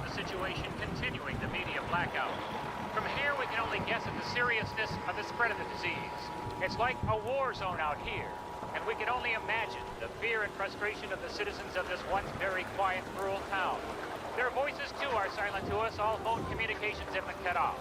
the situation continuing the media blackout. From here, we can only guess at the seriousness of the spread of the disease. It's like a war zone out here, and we can only imagine the fear and frustration of the citizens of this once very quiet rural town. Their voices, too, are silent to us. All phone communications have been cut off.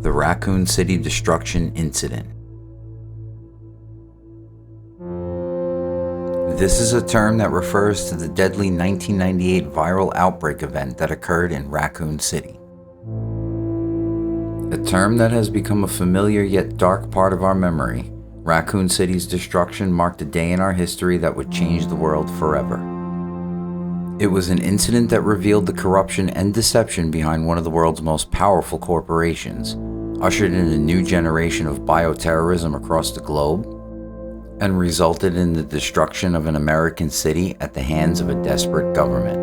The Raccoon City Destruction Incident. This is a term that refers to the deadly 1998 viral outbreak event that occurred in Raccoon City. A term that has become a familiar yet dark part of our memory, Raccoon City's destruction marked a day in our history that would change the world forever. It was an incident that revealed the corruption and deception behind one of the world's most powerful corporations, ushered in a new generation of bioterrorism across the globe, and resulted in the destruction of an American city at the hands of a desperate government.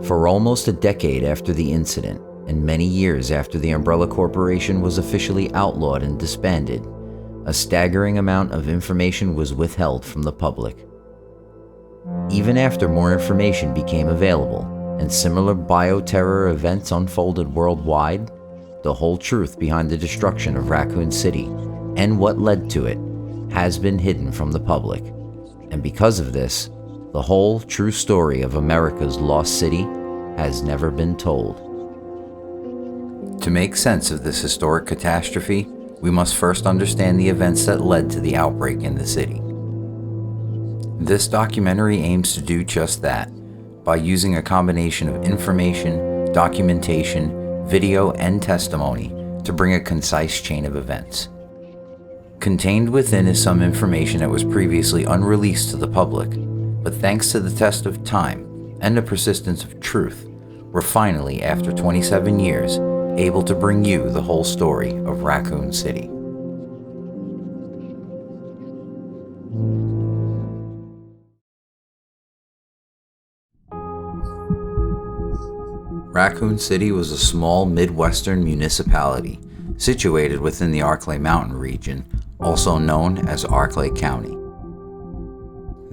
For almost a decade after the incident, and many years after the Umbrella Corporation was officially outlawed and disbanded, a staggering amount of information was withheld from the public. Even after more information became available and similar bioterror events unfolded worldwide, the whole truth behind the destruction of Raccoon City and what led to it has been hidden from the public. And because of this, the whole true story of America's lost city has never been told. To make sense of this historic catastrophe, we must first understand the events that led to the outbreak in the city. This documentary aims to do just that, by using a combination of information, documentation, video, and testimony to bring a concise chain of events. Contained within is some information that was previously unreleased to the public, but thanks to the test of time and the persistence of truth, we're finally, after 27 years, able to bring you the whole story of Raccoon City. Raccoon City was a small Midwestern municipality situated within the Arklay Mountain region, also known as Arklay County.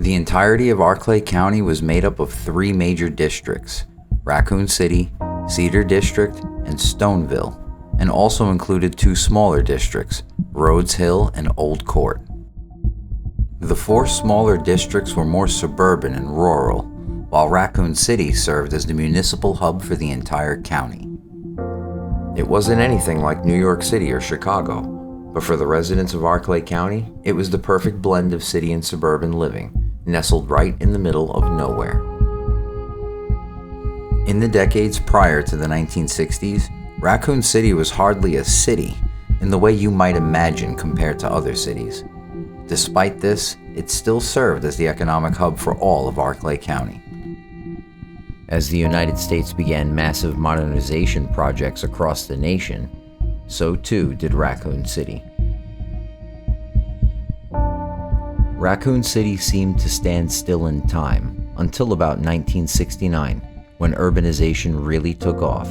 The entirety of Arklay County was made up of 3 major districts: Raccoon City, Cedar District, and Stoneville, and also included 2 smaller districts, Rhodes Hill and Old Court. The 4 smaller districts were more suburban and rural, while Raccoon City served as the municipal hub for the entire county. It wasn't anything like New York City or Chicago, but for the residents of Arklay County, it was the perfect blend of city and suburban living, nestled right in the middle of nowhere. In the decades prior to the 1960s, Raccoon City was hardly a city in the way you might imagine compared to other cities. Despite this, it still served as the economic hub for all of Arklay County. As the United States began massive modernization projects across the nation, so too did Raccoon City. Raccoon City seemed to stand still in time until about 1969, when urbanization really took off.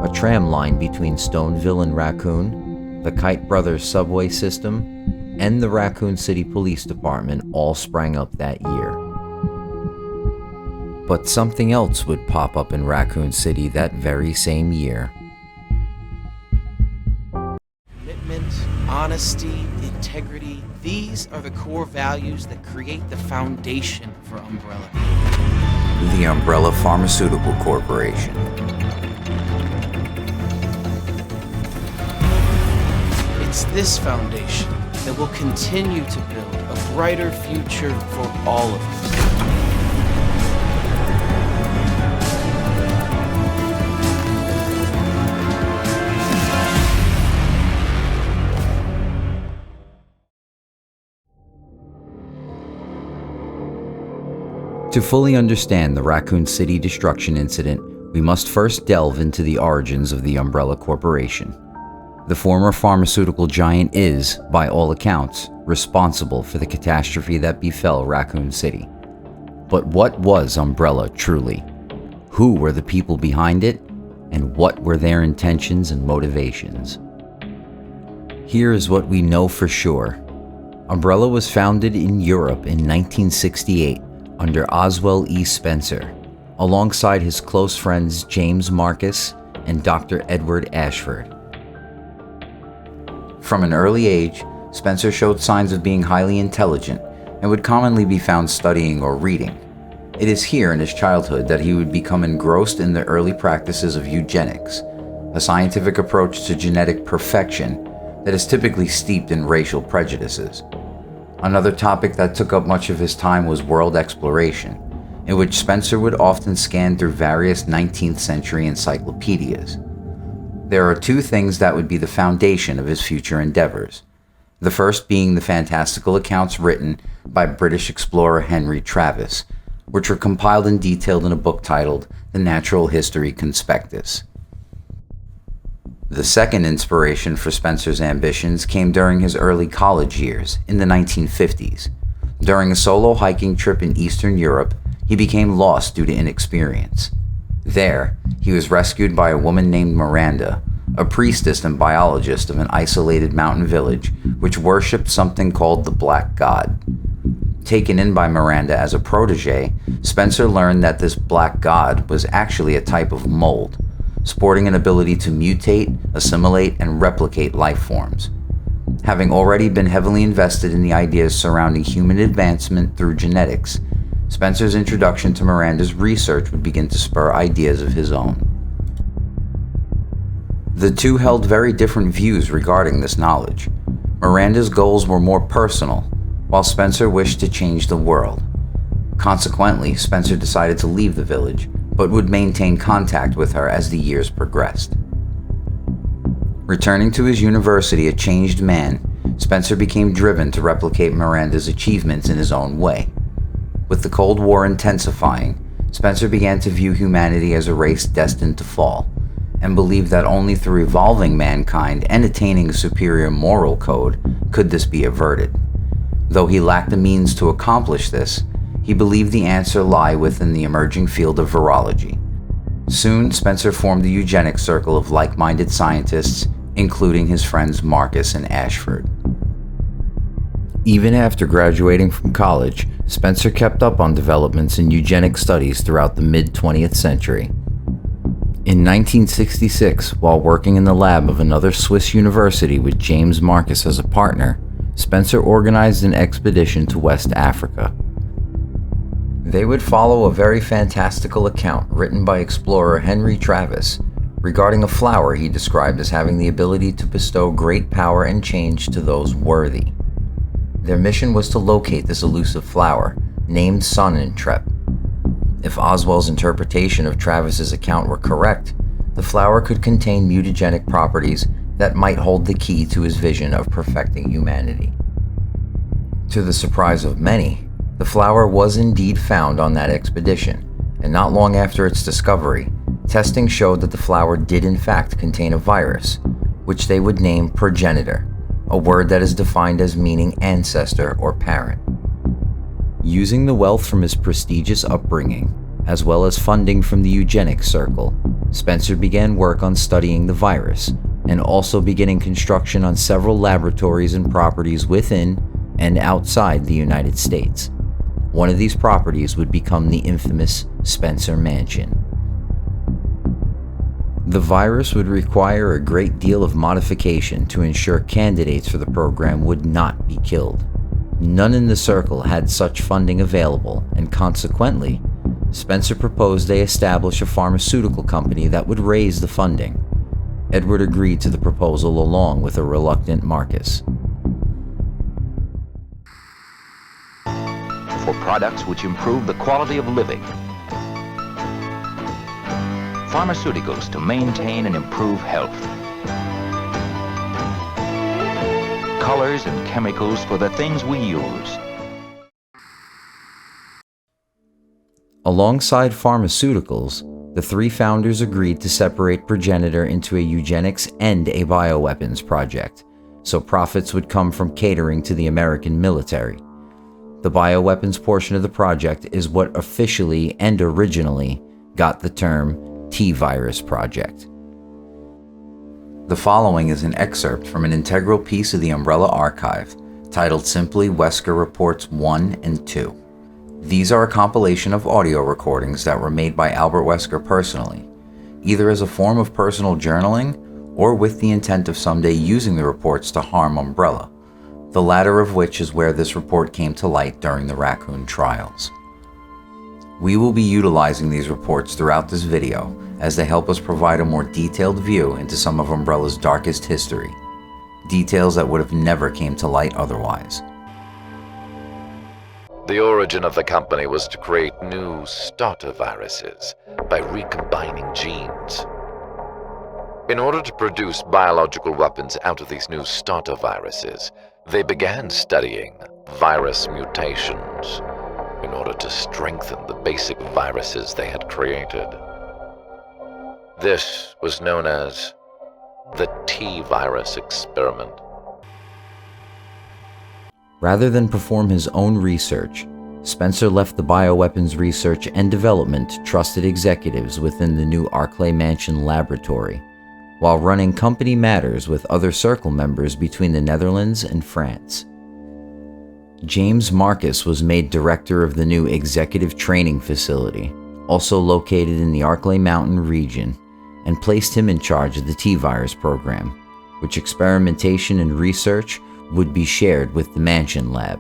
A tram line between Stoneville and Raccoon, the Kite Brothers subway system, and the Raccoon City Police Department all sprang up that year. But something else would pop up in Raccoon City that very same year. Commitment, honesty, integrity, these are the core values that create the foundation for Umbrella. The Umbrella Pharmaceutical Corporation. It's this foundation that will continue to build a brighter future for all of us. To fully understand the Raccoon City Destruction Incident, we must first delve into the origins of the Umbrella Corporation. The former pharmaceutical giant is, by all accounts, responsible for the catastrophe that befell Raccoon City. But what was Umbrella truly? Who were the people behind it? And what were their intentions and motivations? Here is what we know for sure. Umbrella was founded in Europe in 1968 under Oswell E. Spencer, alongside his close friends James Marcus and Dr. Edward Ashford. From an early age, Spencer showed signs of being highly intelligent and would commonly be found studying or reading. It is here in his childhood that he would become engrossed in the early practices of eugenics, a scientific approach to genetic perfection that is typically steeped in racial prejudices. Another topic that took up much of his time was world exploration, in which Spencer would often scan through various 19th century encyclopedias. There are two things that would be the foundation of his future endeavors. The first being the fantastical accounts written by British explorer Henry Travis, which were compiled and detailed in a book titled The Natural History Conspectus. The second inspiration for Spencer's ambitions came during his early college years in the 1950s. During a solo hiking trip in Eastern Europe, he became lost due to inexperience. There, he was rescued by a woman named Miranda, a priestess and biologist of an isolated mountain village which worshipped something called the Black God. Taken in by Miranda as a protege, Spencer learned that this Black God was actually a type of mold, sporting an ability to mutate, assimilate, and replicate life forms. Having already been heavily invested in the ideas surrounding human advancement through genetics, Spencer's introduction to Miranda's research would begin to spur ideas of his own. The two held very different views regarding this knowledge. Miranda's goals were more personal, while Spencer wished to change the world. Consequently, Spencer decided to leave the village, but would maintain contact with her as the years progressed. Returning to his university a changed man, Spencer became driven to replicate Miranda's achievements in his own way. With the Cold War intensifying, Spencer began to view humanity as a race destined to fall, and believed that only through evolving mankind and attaining a superior moral code could this be averted. Though he lacked the means to accomplish this, he believed the answer lay within the emerging field of virology. Soon, Spencer formed a eugenics circle of like-minded scientists, including his friends Marcus and Ashford. Even after graduating from college, Spencer kept up on developments in eugenic studies throughout the mid-20th century. In 1966, while working in the lab of another Swiss university with James Marcus as a partner, Spencer organized an expedition to West Africa. They would follow a very fantastical account written by explorer Henry Travis regarding a flower he described as having the ability to bestow great power and change to those worthy. Their mission was to locate this elusive flower, named Sonnentrep. If Oswell's interpretation of Travis's account were correct, the flower could contain mutagenic properties that might hold the key to his vision of perfecting humanity. To the surprise of many, the flower was indeed found on that expedition, and not long after its discovery, testing showed that the flower did in fact contain a virus, which they would name progenitor, a word that is defined as meaning ancestor or parent. Using the wealth from his prestigious upbringing, as well as funding from the eugenics circle, Spencer began work on studying the virus, and also beginning construction on several laboratories and properties within and outside the United States. One of these properties would become the infamous Spencer Mansion. The virus would require a great deal of modification to ensure candidates for the program would not be killed. None in the circle had such funding available, and consequently, Spencer proposed they establish a pharmaceutical company that would raise the funding. Edward agreed to the proposal along with a reluctant Marcus. For products which improve the quality of living. Pharmaceuticals to maintain and improve health. Colors and chemicals for the things we use. Alongside pharmaceuticals, the three founders agreed to separate Progenitor into a eugenics and a bioweapons project, so profits would come from catering to the American military. The bioweapons portion of the project is what officially and originally got the term T-Virus Project. The following is an excerpt from an integral piece of the Umbrella Archive, titled simply Wesker Reports 1 and 2. These are a compilation of audio recordings that were made by Albert Wesker personally, either as a form of personal journaling or with the intent of someday using the reports to harm Umbrella, the latter of which is where this report came to light during the Raccoon trials. We will be utilizing these reports throughout this video as they help us provide a more detailed view into some of Umbrella's darkest history, details that would have never came to light otherwise. The origin of the company was to create new starter viruses by recombining genes. In order to produce biological weapons out of these new starter viruses, they began studying virus mutations in order to strengthen the basic viruses they had created. This was known as the T-Virus experiment. Rather than perform his own research, Spencer left the bioweapons research and development to trusted executives within the new Arclay Mansion laboratory, while running company matters with other circle members between the Netherlands and France. James Marcus was made director of the new executive training facility, also located in the Arclay Mountain region, and placed him in charge of the T-Virus program, which experimentation and research would be shared with the Mansion Lab.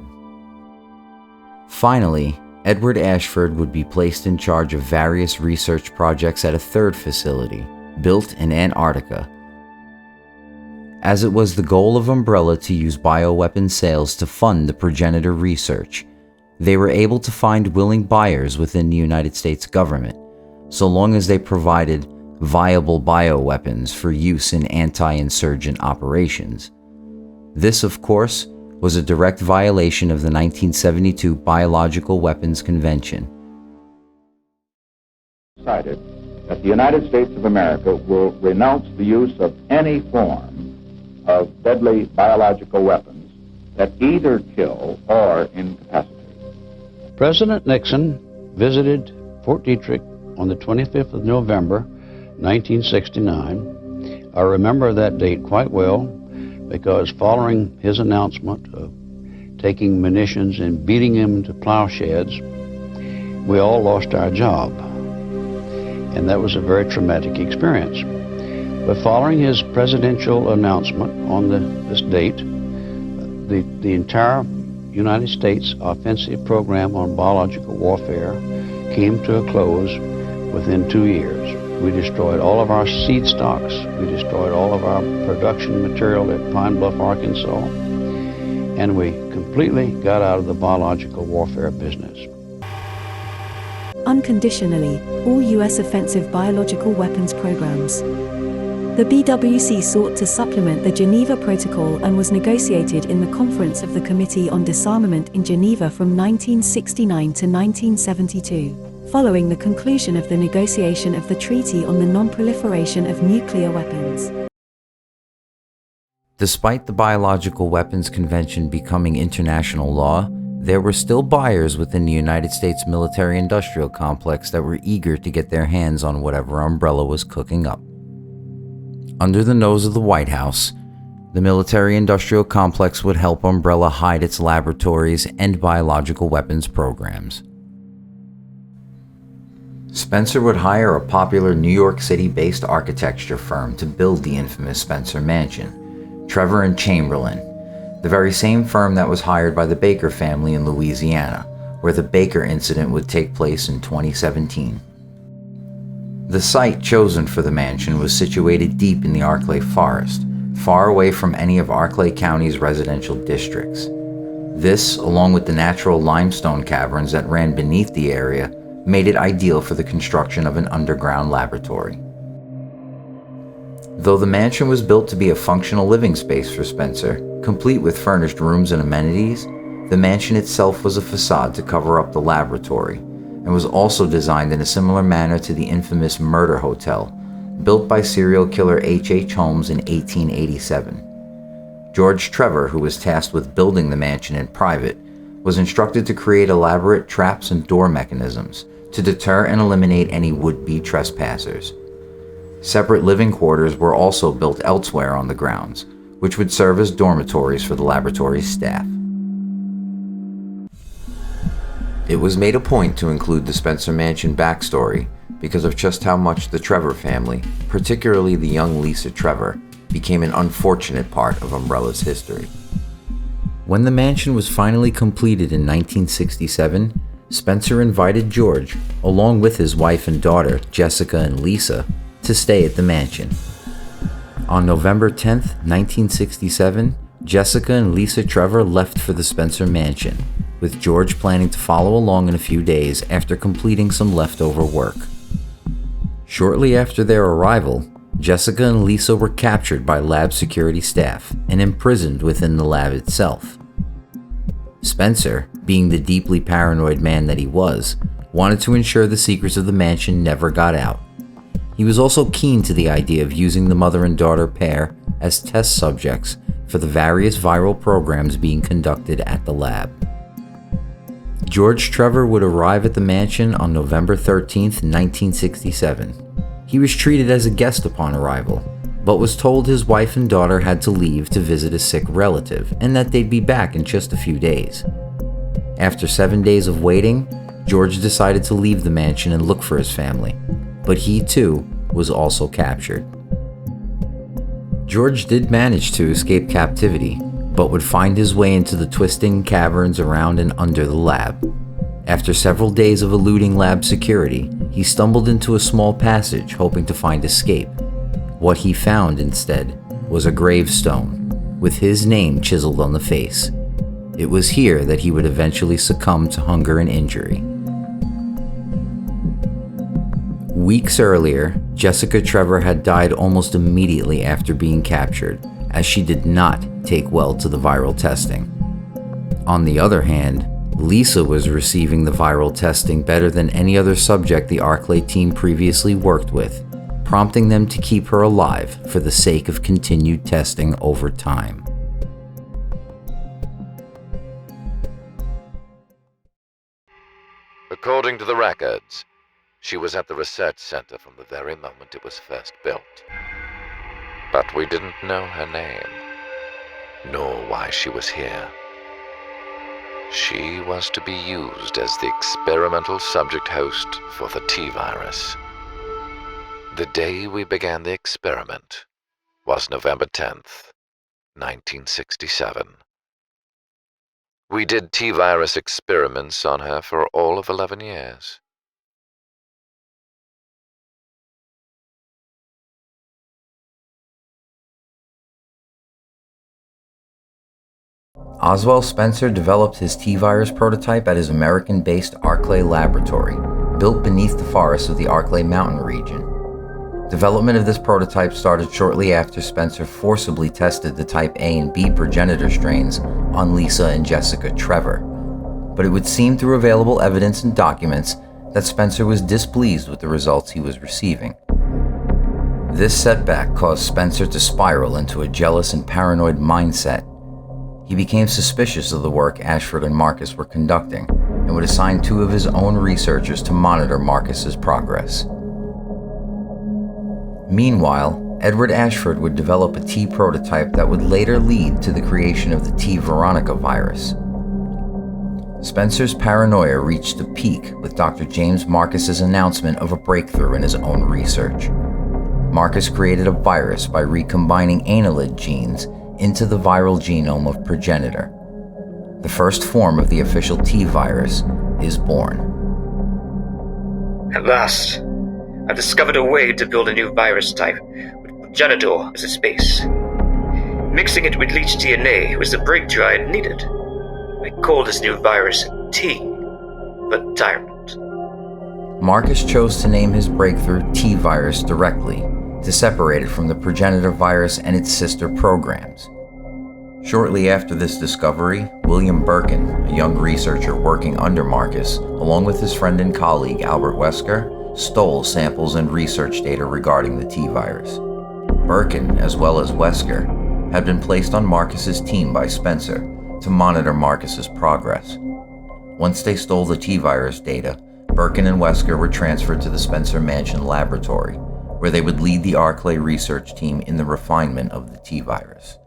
Finally, Edward Ashford would be placed in charge of various research projects at a third facility, built in Antarctica. As it was the goal of Umbrella to use bioweapon sales to fund the Progenitor research, they were able to find willing buyers within the United States government, so long as they provided viable bioweapons for use in anti-insurgent operations. This, of course, was a direct violation of the 1972 Biological Weapons Convention. Decided that the United States of America will renounce the use of any form of deadly biological weapons that either kill or incapacitate. President Nixon visited Fort Detrick on the 25th of November, 1969. I remember that date quite well because following his announcement of taking munitions and beating them to plowsheds, we all lost our job. And that was a very traumatic experience. But following his presidential announcement on this date, the entire United States offensive program on biological warfare came to a close within 2 years. We destroyed all of our seed stocks. We destroyed all of our production material at Pine Bluff, Arkansas. And we completely got out of the biological warfare business. Unconditionally, all U.S. offensive biological weapons programs. The BWC sought to supplement the Geneva Protocol and was negotiated in the Conference of the Committee on Disarmament in Geneva from 1969 to 1972. Following the conclusion of the negotiation of the Treaty on the Non-Proliferation of Nuclear Weapons. Despite the Biological Weapons Convention becoming international law, there were still buyers within the United States military-industrial complex that were eager to get their hands on whatever Umbrella was cooking up. Under the nose of the White House, the military-industrial complex would help Umbrella hide its laboratories and biological weapons programs. Spencer would hire a popular New York City-based architecture firm to build the infamous Spencer Mansion, Trevor and Chamberlain, the very same firm that was hired by the Baker family in Louisiana, where the Baker incident would take place in 2017. The site chosen for the mansion was situated deep in the Arklay Forest, far away from any of Arklay County's residential districts. This, along with the natural limestone caverns that ran beneath the area, made it ideal for the construction of an underground laboratory. Though the mansion was built to be a functional living space for Spencer, complete with furnished rooms and amenities, the mansion itself was a facade to cover up the laboratory, and was also designed in a similar manner to the infamous Murder Hotel, built by serial killer H.H. Holmes in 1887. George Trevor, who was tasked with building the mansion in private, was instructed to create elaborate traps and door mechanisms to deter and eliminate any would-be trespassers. Separate living quarters were also built elsewhere on the grounds, which would serve as dormitories for the laboratory's staff. It was made a point to include the Spencer Mansion backstory because of just how much the Trevor family, particularly the young Lisa Trevor, became an unfortunate part of Umbrella's history. When the mansion was finally completed in 1967, Spencer invited George, along with his wife and daughter, Jessica and Lisa, to stay at the mansion. On November 10, 1967, Jessica and Lisa Trevor left for the Spencer Mansion, with George planning to follow along in a few days after completing some leftover work. Shortly after their arrival, Jessica and Lisa were captured by lab security staff and imprisoned within the lab itself. Spencer, being the deeply paranoid man that he was, wanted to ensure the secrets of the mansion never got out. He was also keen to the idea of using the mother and daughter pair as test subjects for the various viral programs being conducted at the lab. George Trevor would arrive at the mansion on November 13, 1967. He was treated as a guest upon arrival, but was told his wife and daughter had to leave to visit a sick relative and that they'd be back in just a few days. After 7 days of waiting, George decided to leave the mansion and look for his family, but he too was also captured. George did manage to escape captivity, but would find his way into the twisting caverns around and under the lab. After several days of eluding lab security, he stumbled into a small passage hoping to find escape. What he found instead was a gravestone with his name chiseled on the face. It was here that he would eventually succumb to hunger and injury. Weeks earlier, Jessica Trevor had died almost immediately after being captured, as she did not take well to the viral testing. On the other hand, Lisa was receiving the viral testing better than any other subject the Arklay team previously worked with, prompting them to keep her alive for the sake of continued testing over time. According to the records, she was at the research center from the very moment it was first built. But we didn't know her name, nor why she was here. She was to be used as the experimental subject host for the T-virus. The day we began the experiment was November 10th, 1967. We did T-virus experiments on her for all of 11 years. Oswald Spencer developed his T-virus prototype at his American-based Arklay laboratory, built beneath the forests of the Arklay mountain region. Development of this prototype started shortly after Spencer forcibly tested the type A and B progenitor strains on Lisa and Jessica Trevor, but it would seem through available evidence and documents that Spencer was displeased with the results he was receiving. This setback caused Spencer to spiral into a jealous and paranoid mindset. He became suspicious of the work Ashford and Marcus were conducting and would assign 2 of his own researchers to monitor Marcus's progress. Meanwhile, Edward Ashford would develop a T prototype that would later lead to the creation of the T Veronica virus. Spencer's paranoia reached a peak with Dr. James Marcus's announcement of a breakthrough in his own research. Marcus created a virus by recombining annelid genes into the viral genome of progenitor. The first form of the official T virus is born. At last, I've discovered a way to build a new virus type with progenitor as its base. Mixing it with leech DNA was the breakthrough I had needed. I call this new virus T, for tyrant. Marcus chose to name his breakthrough T virus directly to separate it from the progenitor virus and its sister programs. Shortly after this discovery, William Birkin, a young researcher working under Marcus, along with his friend and colleague Albert Wesker, stole samples and research data regarding the T virus. Birkin, as well as Wesker, had been placed on Marcus's team by Spencer to monitor Marcus's progress. Once they stole the T virus data, Birkin and Wesker were transferred to the Spencer Mansion laboratory, where they would lead the Arclay research team in the refinement of the T virus.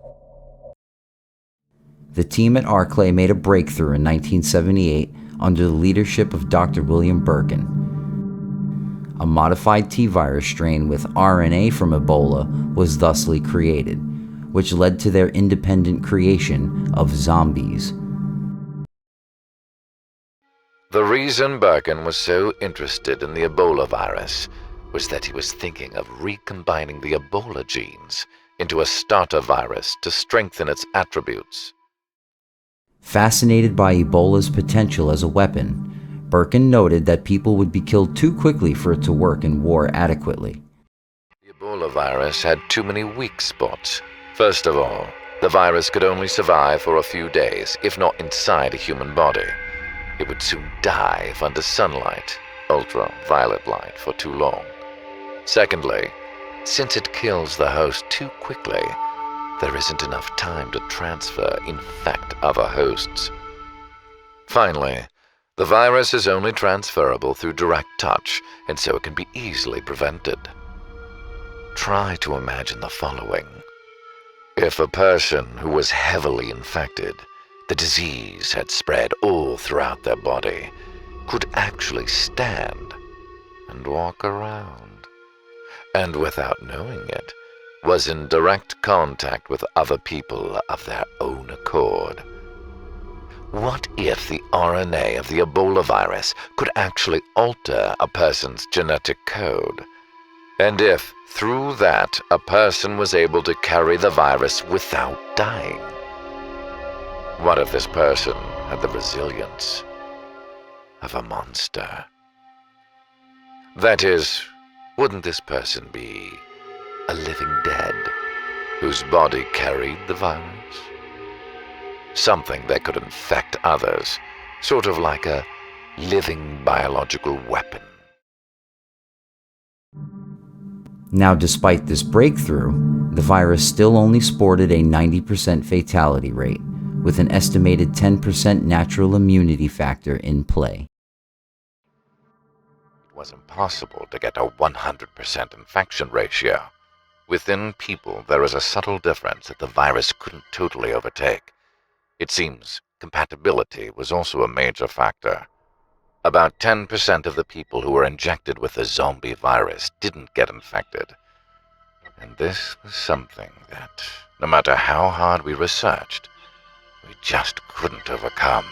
The team at Arclay made a breakthrough in 1978 under the leadership of Dr. William Birkin. A modified T virus strain with RNA from Ebola was thusly created, which led to their independent creation of zombies. The reason Birkin was so interested in the Ebola virus was that he was thinking of recombining the Ebola genes into a starter virus to strengthen its attributes. Fascinated by Ebola's potential as a weapon, Birkin noted that people would be killed too quickly for it to work in war adequately. The Ebola virus had too many weak spots. First of all, the virus could only survive for a few days, if not inside a human body. It would soon die if under sunlight, ultraviolet light, for too long. Secondly, since it kills the host too quickly, there isn't enough time to transfer, infect other hosts. Finally, the virus is only transferable through direct touch, and so it can be easily prevented. Try to imagine the following. If a person who was heavily infected, the disease had spread all throughout their body, could actually stand and walk around, and without knowing it, was in direct contact with other people of their own accord. What if the RNA of the Ebola virus could actually alter a person's genetic code? And if, through that, a person was able to carry the virus without dying? What if this person had the resilience of a monster? That is, wouldn't this person be a living dead whose body carried the virus? Something that could infect others, sort of like a living biological weapon. Now, despite this breakthrough, the virus still only sported a 90% fatality rate, with an estimated 10% natural immunity factor in play. It was impossible to get a 100% infection ratio. Within people, there is a subtle difference that the virus couldn't totally overtake. It seems compatibility was also a major factor. About 10% of the people who were injected with the zombie virus didn't get infected. And this was something that, no matter how hard we researched, we just couldn't overcome.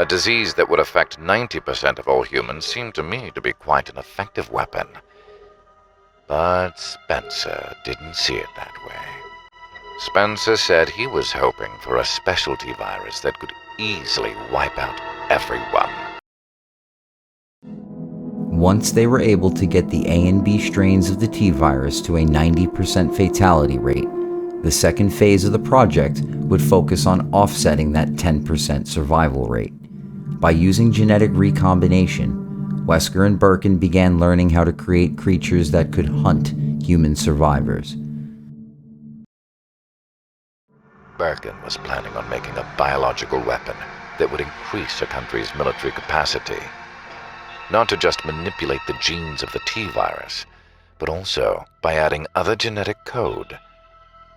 A disease that would affect 90% of all humans seemed to me to be quite an effective weapon. But Spencer didn't see it that way. Spencer said he was hoping for a specialty virus that could easily wipe out everyone. Once they were able to get the A and B strains of the T virus to a 90% fatality rate, the second phase of the project would focus on offsetting that 10% survival rate. By using genetic recombination, Wesker and Birkin began learning how to create creatures that could hunt human survivors. Birkin was planning on making a biological weapon that would increase a country's military capacity. Not to just manipulate the genes of the T-virus, but also by adding other genetic code.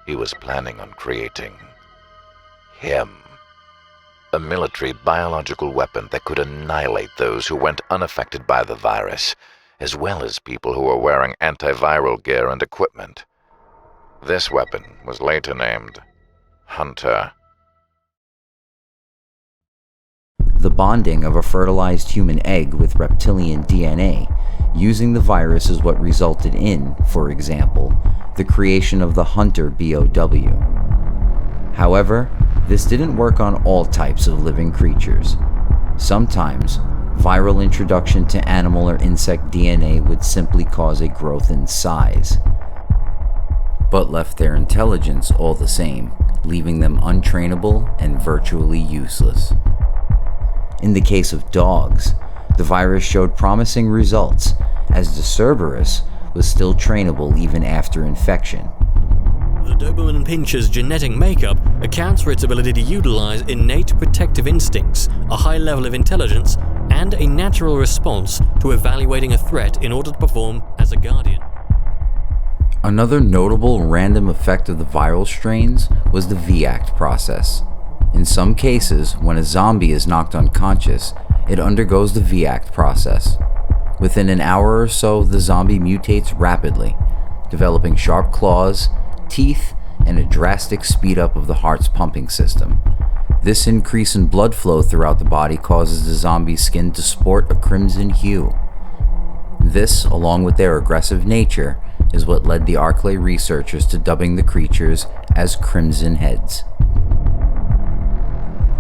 He was planning on creating him. A military biological weapon that could annihilate those who went unaffected by the virus, as well as people who were wearing antiviral gear and equipment. This weapon was later named Hunter. The bonding of a fertilized human egg with reptilian DNA using the virus is what resulted in, for example, the creation of the Hunter BOW. However, this didn't work on all types of living creatures. Sometimes, viral introduction to animal or insect DNA would simply cause a growth in size, but left their intelligence all the same, leaving them untrainable and virtually useless. In the case of dogs, the virus showed promising results, as the Cerberus was still trainable even after infection. The Doberman Pinscher's genetic makeup accounts for its ability to utilize innate protective instincts, a high level of intelligence, and a natural response to evaluating a threat in order to perform as a guardian. Another notable random effect of the viral strains was the V-Act process. In some cases, when a zombie is knocked unconscious, it undergoes the V-Act process. Within an hour or so, the zombie mutates rapidly, developing sharp claws, teeth, and a drastic speed up of the heart's pumping system. This increase in blood flow throughout the body causes the zombie's skin to sport a crimson hue. This, along with their aggressive nature, is what led the Arklay researchers to dubbing the creatures as Crimson Heads.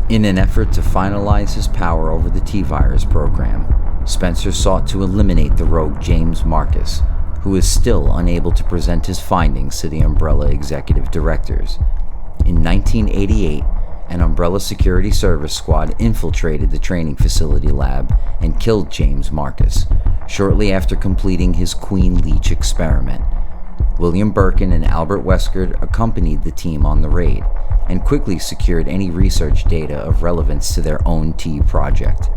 In an effort to finalize his power over the T-Virus program, Spencer sought to eliminate the rogue James Marcus, who is still unable to present his findings to the Umbrella executive directors. In 1988, an Umbrella Security Service squad infiltrated the training facility lab and killed James Marcus, shortly after completing his Queen Leech experiment. William Birkin and Albert Wesker accompanied the team on the raid, and quickly secured any research data of relevance to their own T project.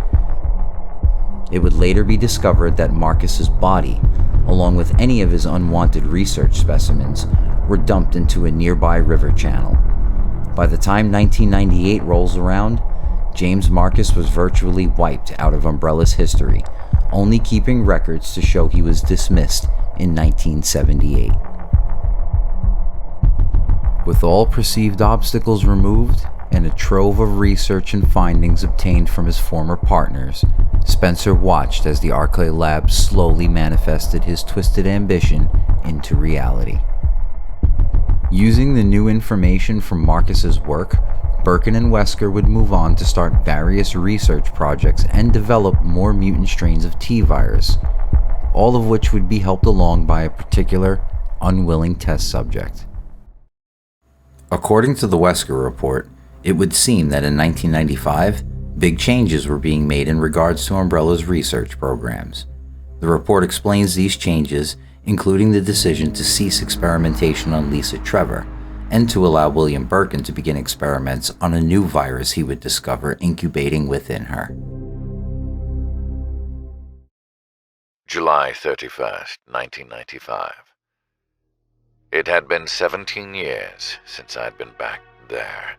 It would later be discovered that Marcus's body, along with any of his unwanted research specimens, were dumped into a nearby river channel. By the time 1998 rolls around, James Marcus was virtually wiped out of Umbrella's history, only keeping records to show he was dismissed in 1978. With all perceived obstacles removed and a trove of research and findings obtained from his former partners, Spencer watched as the Arklay lab slowly manifested his twisted ambition into reality. Using the new information from Marcus's work, Birkin and Wesker would move on to start various research projects and develop more mutant strains of T-virus, all of which would be helped along by a particular, unwilling test subject. According to the Wesker report, it would seem that in 1995, big changes were being made in regards to Umbrella's research programs. The report explains these changes, including the decision to cease experimentation on Liza Trevor, and to allow William Birkin to begin experiments on a new virus he would discover incubating within her. July 31st, 1995. It had been 17 years since I'd been back there.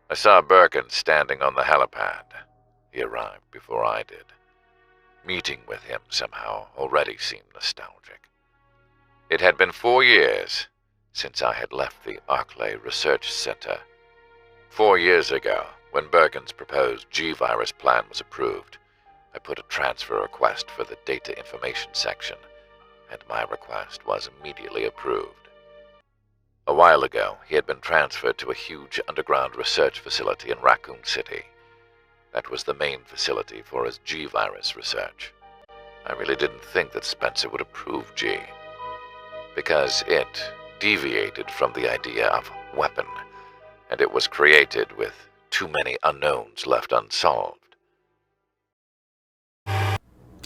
I saw Birkin standing on the helipad. He arrived before I did. Meeting with him somehow already seemed nostalgic. It had been 4 years since I had left the Arklay Research Center. 4 years ago, when Birkin's proposed G-virus plan was approved, I put a transfer request for the data information section, and my request was immediately approved. A while ago, he had been transferred to a huge underground research facility in Raccoon City. That was the main facility for his G-virus research. I really didn't think that Spencer would approve G, because it deviated from the idea of weapon, and it was created with too many unknowns left unsolved.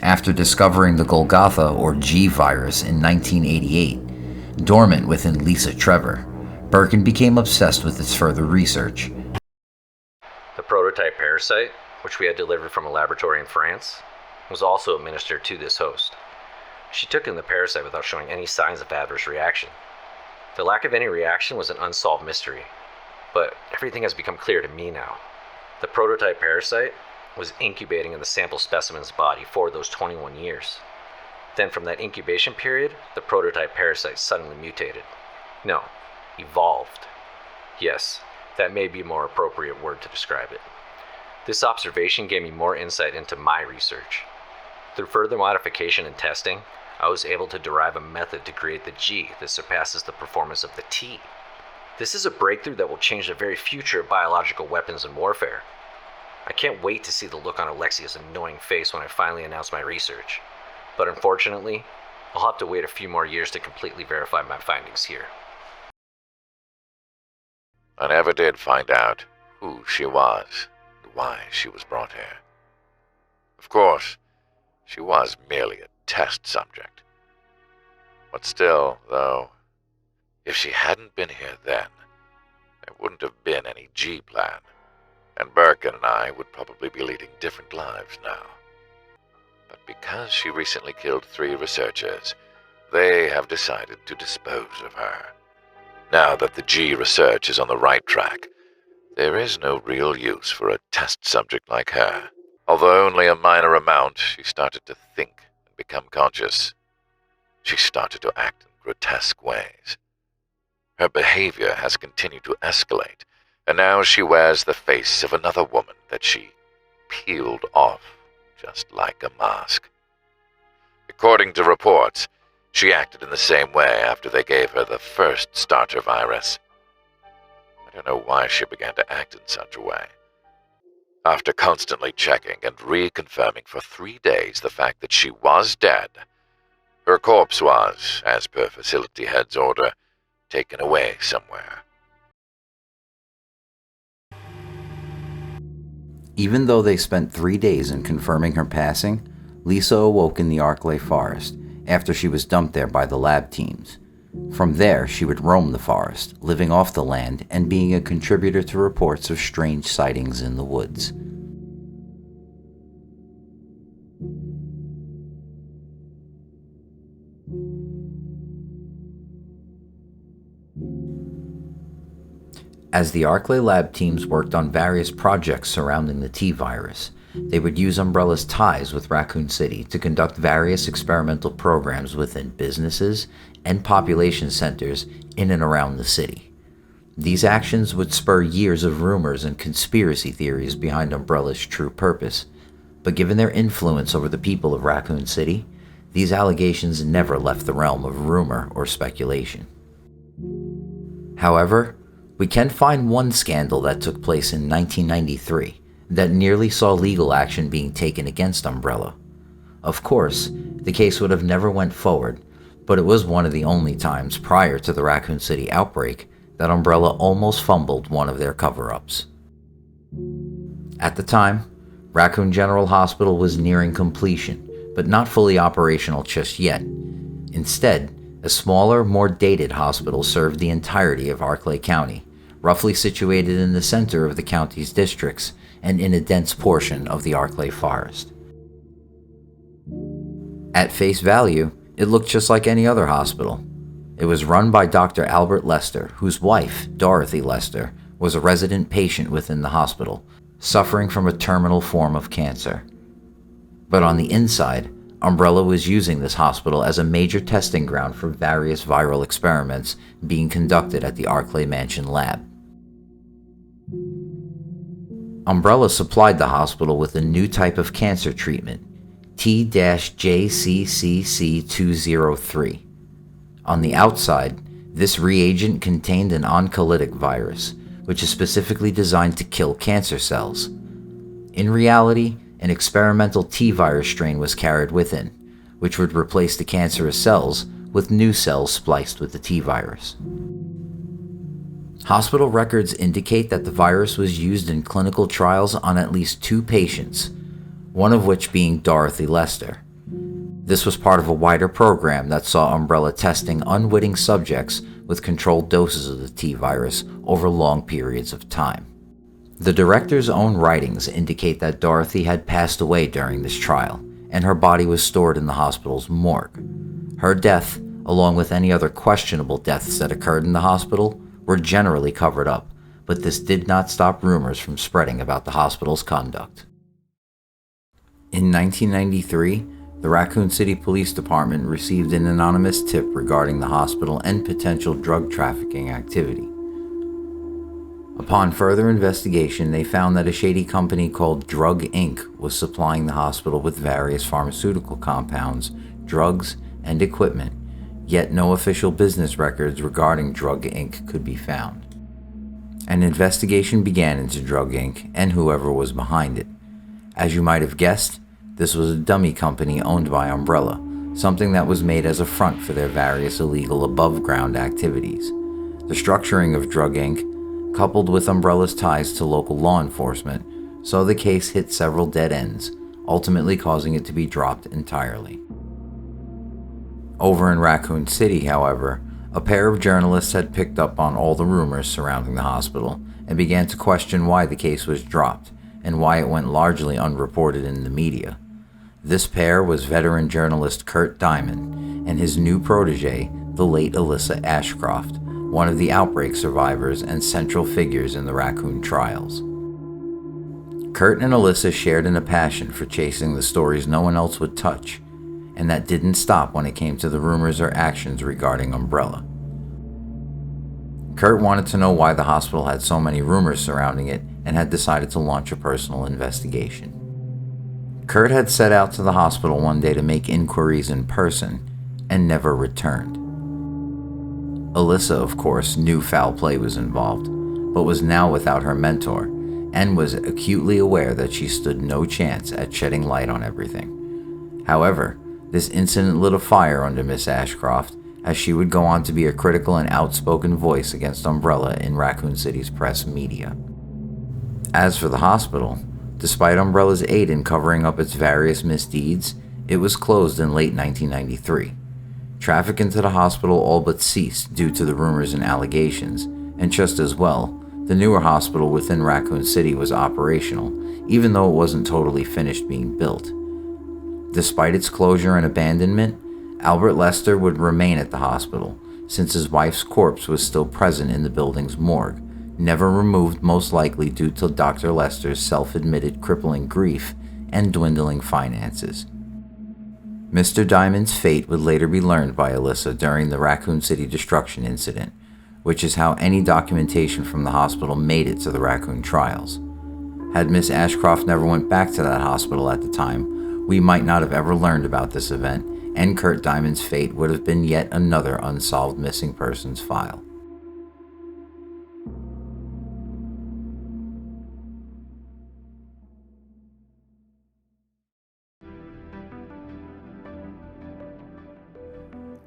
After discovering the Golgotha or G virus in 1988, dormant within Liza Trevor, Birkin became obsessed with its further research. The prototype parasite, which we had delivered from a laboratory in France, was also administered to this host. She took in the parasite without showing any signs of adverse reaction. The lack of any reaction was an unsolved mystery, but everything has become clear to me now. The prototype parasite was incubating in the sample specimen's body for those 21 years. Then from that incubation period, the prototype parasite suddenly mutated. No, evolved. Yes, that may be a more appropriate word to describe it. This observation gave me more insight into my research. Through further modification and testing, I was able to derive a method to create the G that surpasses the performance of the T. This is a breakthrough that will change the very future of biological weapons and warfare. I can't wait to see the look on Alexia's annoying face when I finally announce my research. But unfortunately, I'll have to wait a few more years to completely verify my findings here. I never did find out who she was and why she was brought here. Of course, she was merely a test subject. But still, though, if she hadn't been here then, there wouldn't have been any G plan, and Birkin and I would probably be leading different lives now. But because she recently killed 3 researchers, they have decided to dispose of her. Now that the G research is on the right track, there is no real use for a test subject like her. Although only a minor amount, she started to think and become conscious. She started to act in grotesque ways. Her behavior has continued to escalate, and now she wears the face of another woman that she peeled off just like a mask. According to reports, she acted in the same way after they gave her the first starter virus. I don't know why she began to act in such a way. After constantly checking and reconfirming for 3 days the fact that she was dead, her corpse was, as per facility head's order, taken away somewhere. Even though they spent 3 days in confirming her passing, Lisa awoke in the Arklay forest after she was dumped there by the lab teams. From there, she would roam the forest, living off the land and being a contributor to reports of strange sightings in the woods. As the Arklay lab teams worked on various projects surrounding the T-virus, they would use Umbrella's ties with Raccoon City to conduct various experimental programs within businesses and population centers in and around the city. These actions would spur years of rumors and conspiracy theories behind Umbrella's true purpose, but given their influence over the people of Raccoon City, these allegations never left the realm of rumor or speculation. However, we can find one scandal that took place in 1993 that nearly saw legal action being taken against Umbrella. Of course, the case would have never went forward, but it was one of the only times prior to the Raccoon City outbreak that Umbrella almost fumbled one of their cover-ups. At the time, Raccoon General Hospital was nearing completion, but not fully operational just yet. Instead, a smaller, more dated hospital served the entirety of Arklay County, roughly situated in the center of the county's districts and in a dense portion of the Arklay forest. At face value, it looked just like any other hospital. It was run by Dr. Albert Lester, whose wife, Dorothy Lester, was a resident patient within the hospital, suffering from a terminal form of cancer. But on the inside, Umbrella was using this hospital as a major testing ground for various viral experiments being conducted at the Arklay Mansion lab. Umbrella supplied the hospital with a new type of cancer treatment, T-JCCC203. On the outside, this reagent contained an oncolytic virus, which is specifically designed to kill cancer cells. In reality, an experimental T-virus strain was carried within, which would replace the cancerous cells with new cells spliced with the T-virus. Hospital records indicate that the virus was used in clinical trials on at least 2 patients, one of which being Dorothy Lester. This was part of a wider program that saw Umbrella testing unwitting subjects with controlled doses of the T-virus over long periods of time. The director's own writings indicate that Dorothy had passed away during this trial, and her body was stored in the hospital's morgue. Her death, along with any other questionable deaths that occurred in the hospital, were generally covered up, but this did not stop rumors from spreading about the hospital's conduct. In 1993, the Raccoon City Police Department received an anonymous tip regarding the hospital and potential drug trafficking activity. Upon further investigation, they found that a shady company called Drug Inc. was supplying the hospital with various pharmaceutical compounds, drugs, and equipment, yet no official business records regarding Drug Inc. could be found. An investigation began into Drug Inc. and whoever was behind it. As you might have guessed, this was a dummy company owned by Umbrella, something that was made as a front for their various illegal above-ground activities. The structuring of Drug Inc., coupled with Umbrella's ties to local law enforcement, saw the case hit several dead ends, ultimately causing it to be dropped entirely. Over in Raccoon City, however, a pair of journalists had picked up on all the rumors surrounding the hospital and began to question why the case was dropped and why it went largely unreported in the media. This pair was veteran journalist Kurt Diamond and his new protege, the late Alyssa Ashcroft, one of the Outbreak survivors and central figures in the Raccoon trials. Kurt and Alyssa shared in a passion for chasing the stories no one else would touch, and that didn't stop when it came to the rumors or actions regarding Umbrella. Kurt wanted to know why the hospital had so many rumors surrounding it and had decided to launch a personal investigation. Kurt had set out to the hospital one day to make inquiries in person and never returned. Alyssa, of course, knew foul play was involved, but was now without her mentor and was acutely aware that she stood no chance at shedding light on everything. However, this incident lit a fire under Miss Ashcroft, as she would go on to be a critical and outspoken voice against Umbrella in Raccoon City's press media. As for the hospital, despite Umbrella's aid in covering up its various misdeeds, it was closed in late 1993. Traffic into the hospital all but ceased due to the rumors and allegations, and just as well, the newer hospital within Raccoon City was operational, even though it wasn't totally finished being built. Despite its closure and abandonment, Albert Lester would remain at the hospital, since his wife's corpse was still present in the building's morgue, never removed most likely due to Dr. Lester's self-admitted crippling grief and dwindling finances. Mr. Diamond's fate would later be learned by Alyssa during the Raccoon City Destruction Incident, which is how any documentation from the hospital made it to the Raccoon trials. Had Miss Ashcroft never went back to that hospital at the time, we might not have ever learned about this event, and Kurt Diamond's fate would have been yet another unsolved missing persons file.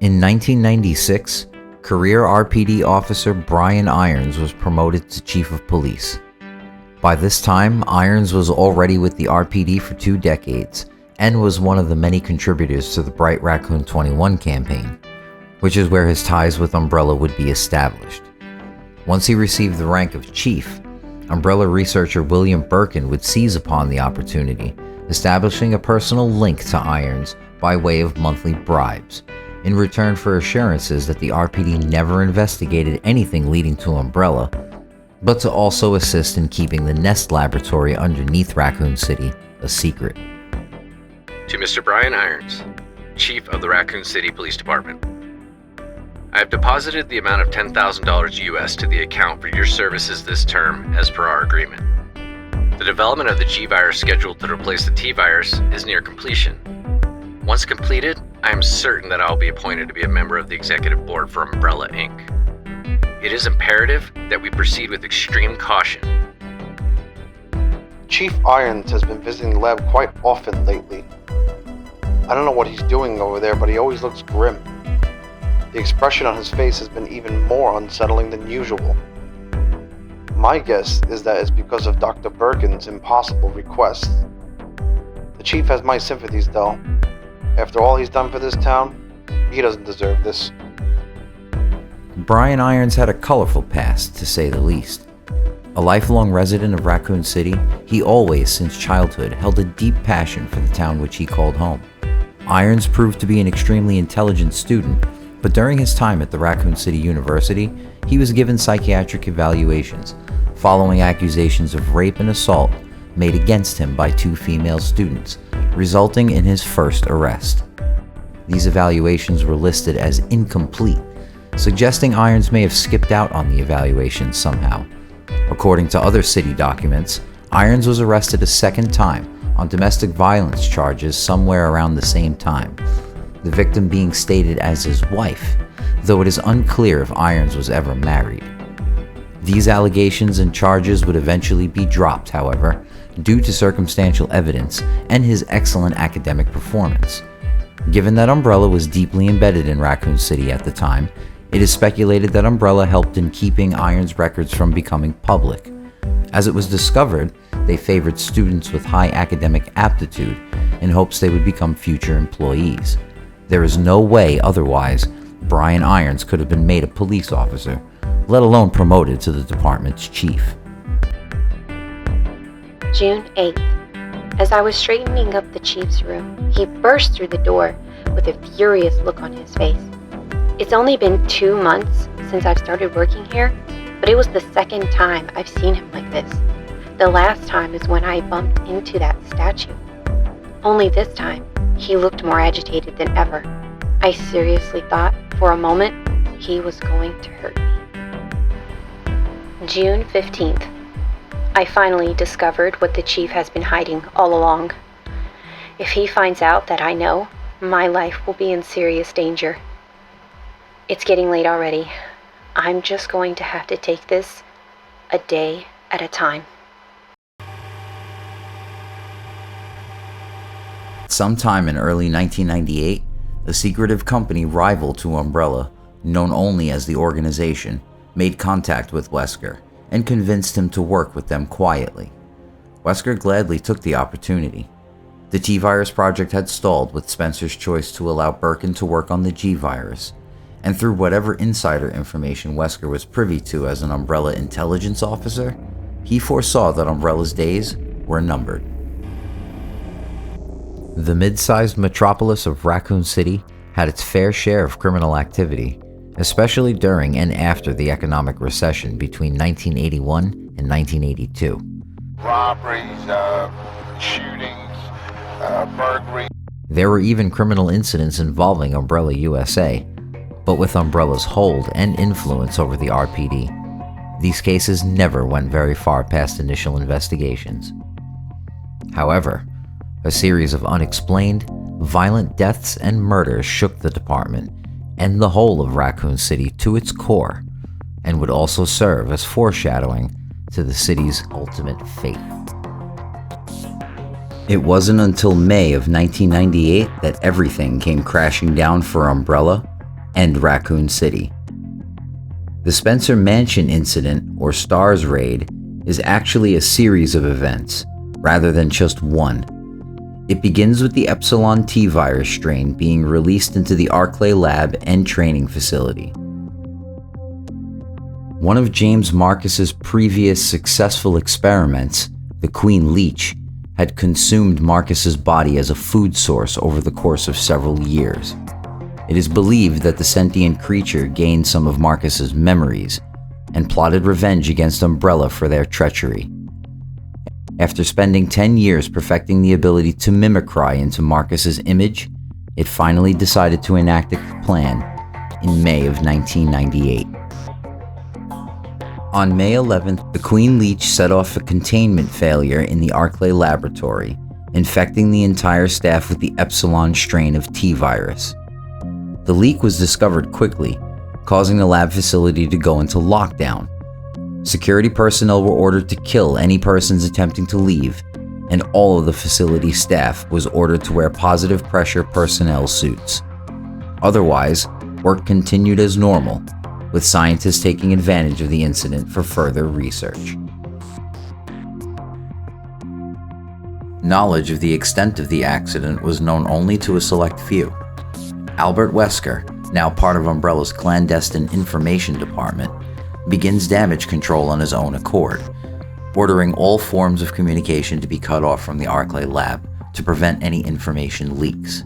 In 1996, career RPD officer Brian Irons was promoted to chief of police. By this time, Irons was already with the RPD for 2 decades and was one of the many contributors to the Bright Raccoon 21 campaign, which is where his ties with Umbrella would be established. Once he received the rank of chief, Umbrella researcher William Birkin would seize upon the opportunity, establishing a personal link to Irons by way of monthly bribes, in return for assurances that the RPD never investigated anything leading to Umbrella, but to also assist in keeping the Nest laboratory underneath Raccoon City a secret. To Mr. Brian Irons, Chief of the Raccoon City Police Department. I have deposited the amount of $10,000 US to the account for your services this term as per our agreement. The development of the G-Virus scheduled to replace the T-Virus is near completion. Once completed, I am certain that I will be appointed to be a member of the executive board for Umbrella Inc. It is imperative that we proceed with extreme caution. Chief Irons has been visiting the lab quite often lately. I don't know what he's doing over there, but he always looks grim. The expression on his face has been even more unsettling than usual. My guess is that it's because of Dr. Birkin's impossible request. The chief has my sympathies, though. After all he's done for this town, he doesn't deserve this. Brian Irons had a colorful past, to say the least. A lifelong resident of Raccoon City, he always, since childhood, held a deep passion for the town which he called home. Irons proved to be an extremely intelligent student, but during his time at the Raccoon City University, he was given psychiatric evaluations, following accusations of rape and assault made against him by 2 female students, resulting in his first arrest. These evaluations were listed as incomplete, suggesting Irons may have skipped out on the evaluations somehow. According to other city documents, Irons was arrested a second time on domestic violence charges somewhere around the same time, the victim being stated as his wife, though it is unclear if Irons was ever married. These allegations and charges would eventually be dropped, however, due to circumstantial evidence and his excellent academic performance. Given that Umbrella was deeply embedded in Raccoon City at the time, it is speculated that Umbrella helped in keeping Irons' records from becoming public. As it was discovered, they favored students with high academic aptitude in hopes they would become future employees. There is no way otherwise Brian Irons could have been made a police officer, let alone promoted to the department's chief. June 8th. As I was straightening up the chief's room, he burst through the door with a furious look on his face. It's only been 2 months since I've started working here, but it was the second time I've seen him like this. The last time is when I bumped into that statue. Only this time, he looked more agitated than ever. I seriously thought, for a moment, he was going to hurt me. June 15th. I finally discovered what the chief has been hiding all along. If he finds out that I know, my life will be in serious danger. It's getting late already. I'm just going to have to take this a day at a time. Sometime in early 1998, a secretive company rival to Umbrella, known only as the Organization, made contact with Wesker and convinced him to work with them quietly. Wesker gladly took the opportunity. The T-Virus project had stalled with Spencer's choice to allow Birkin to work on the G-Virus, and through whatever insider information Wesker was privy to as an Umbrella intelligence officer, he foresaw that Umbrella's days were numbered. The mid-sized metropolis of Raccoon City had its fair share of criminal activity, especially during and after the economic recession between 1981 and 1982. Robberies, shootings, burglaries. There were even criminal incidents involving Umbrella USA, but with Umbrella's hold and influence over the RPD, these cases never went very far past initial investigations. However, a series of unexplained, violent deaths and murders shook the department and the whole of Raccoon City to its core, and would also serve as foreshadowing to the city's ultimate fate. It wasn't until May of 1998 that everything came crashing down for Umbrella and Raccoon City. The Spencer Mansion incident, or STARS raid, is actually a series of events, rather than just one. It begins with the Epsilon T virus strain being released into the Arclay lab and training facility. One of James Marcus's previous successful experiments, the Queen Leech, had consumed Marcus's body as a food source over the course of several years. It is believed that the sentient creature gained some of Marcus's memories and plotted revenge against Umbrella for their treachery. After spending 10 years perfecting the ability to mimicry into Marcus's image, it finally decided to enact its plan in May of 1998. On May 11th, the Queen Leech set off a containment failure in the Arclay laboratory, infecting the entire staff with the Epsilon strain of T-virus. The leak was discovered quickly, causing the lab facility to go into lockdown. Security personnel were ordered to kill any persons attempting to leave, and all of the facility staff was ordered to wear positive pressure personnel suits. Otherwise, work continued as normal, with scientists taking advantage of the incident for further research. Knowledge of the extent of the accident was known only to a select few. Albert Wesker, now part of Umbrella's clandestine information department, begins damage control on his own accord, ordering all forms of communication to be cut off from the Arclay lab to prevent any information leaks.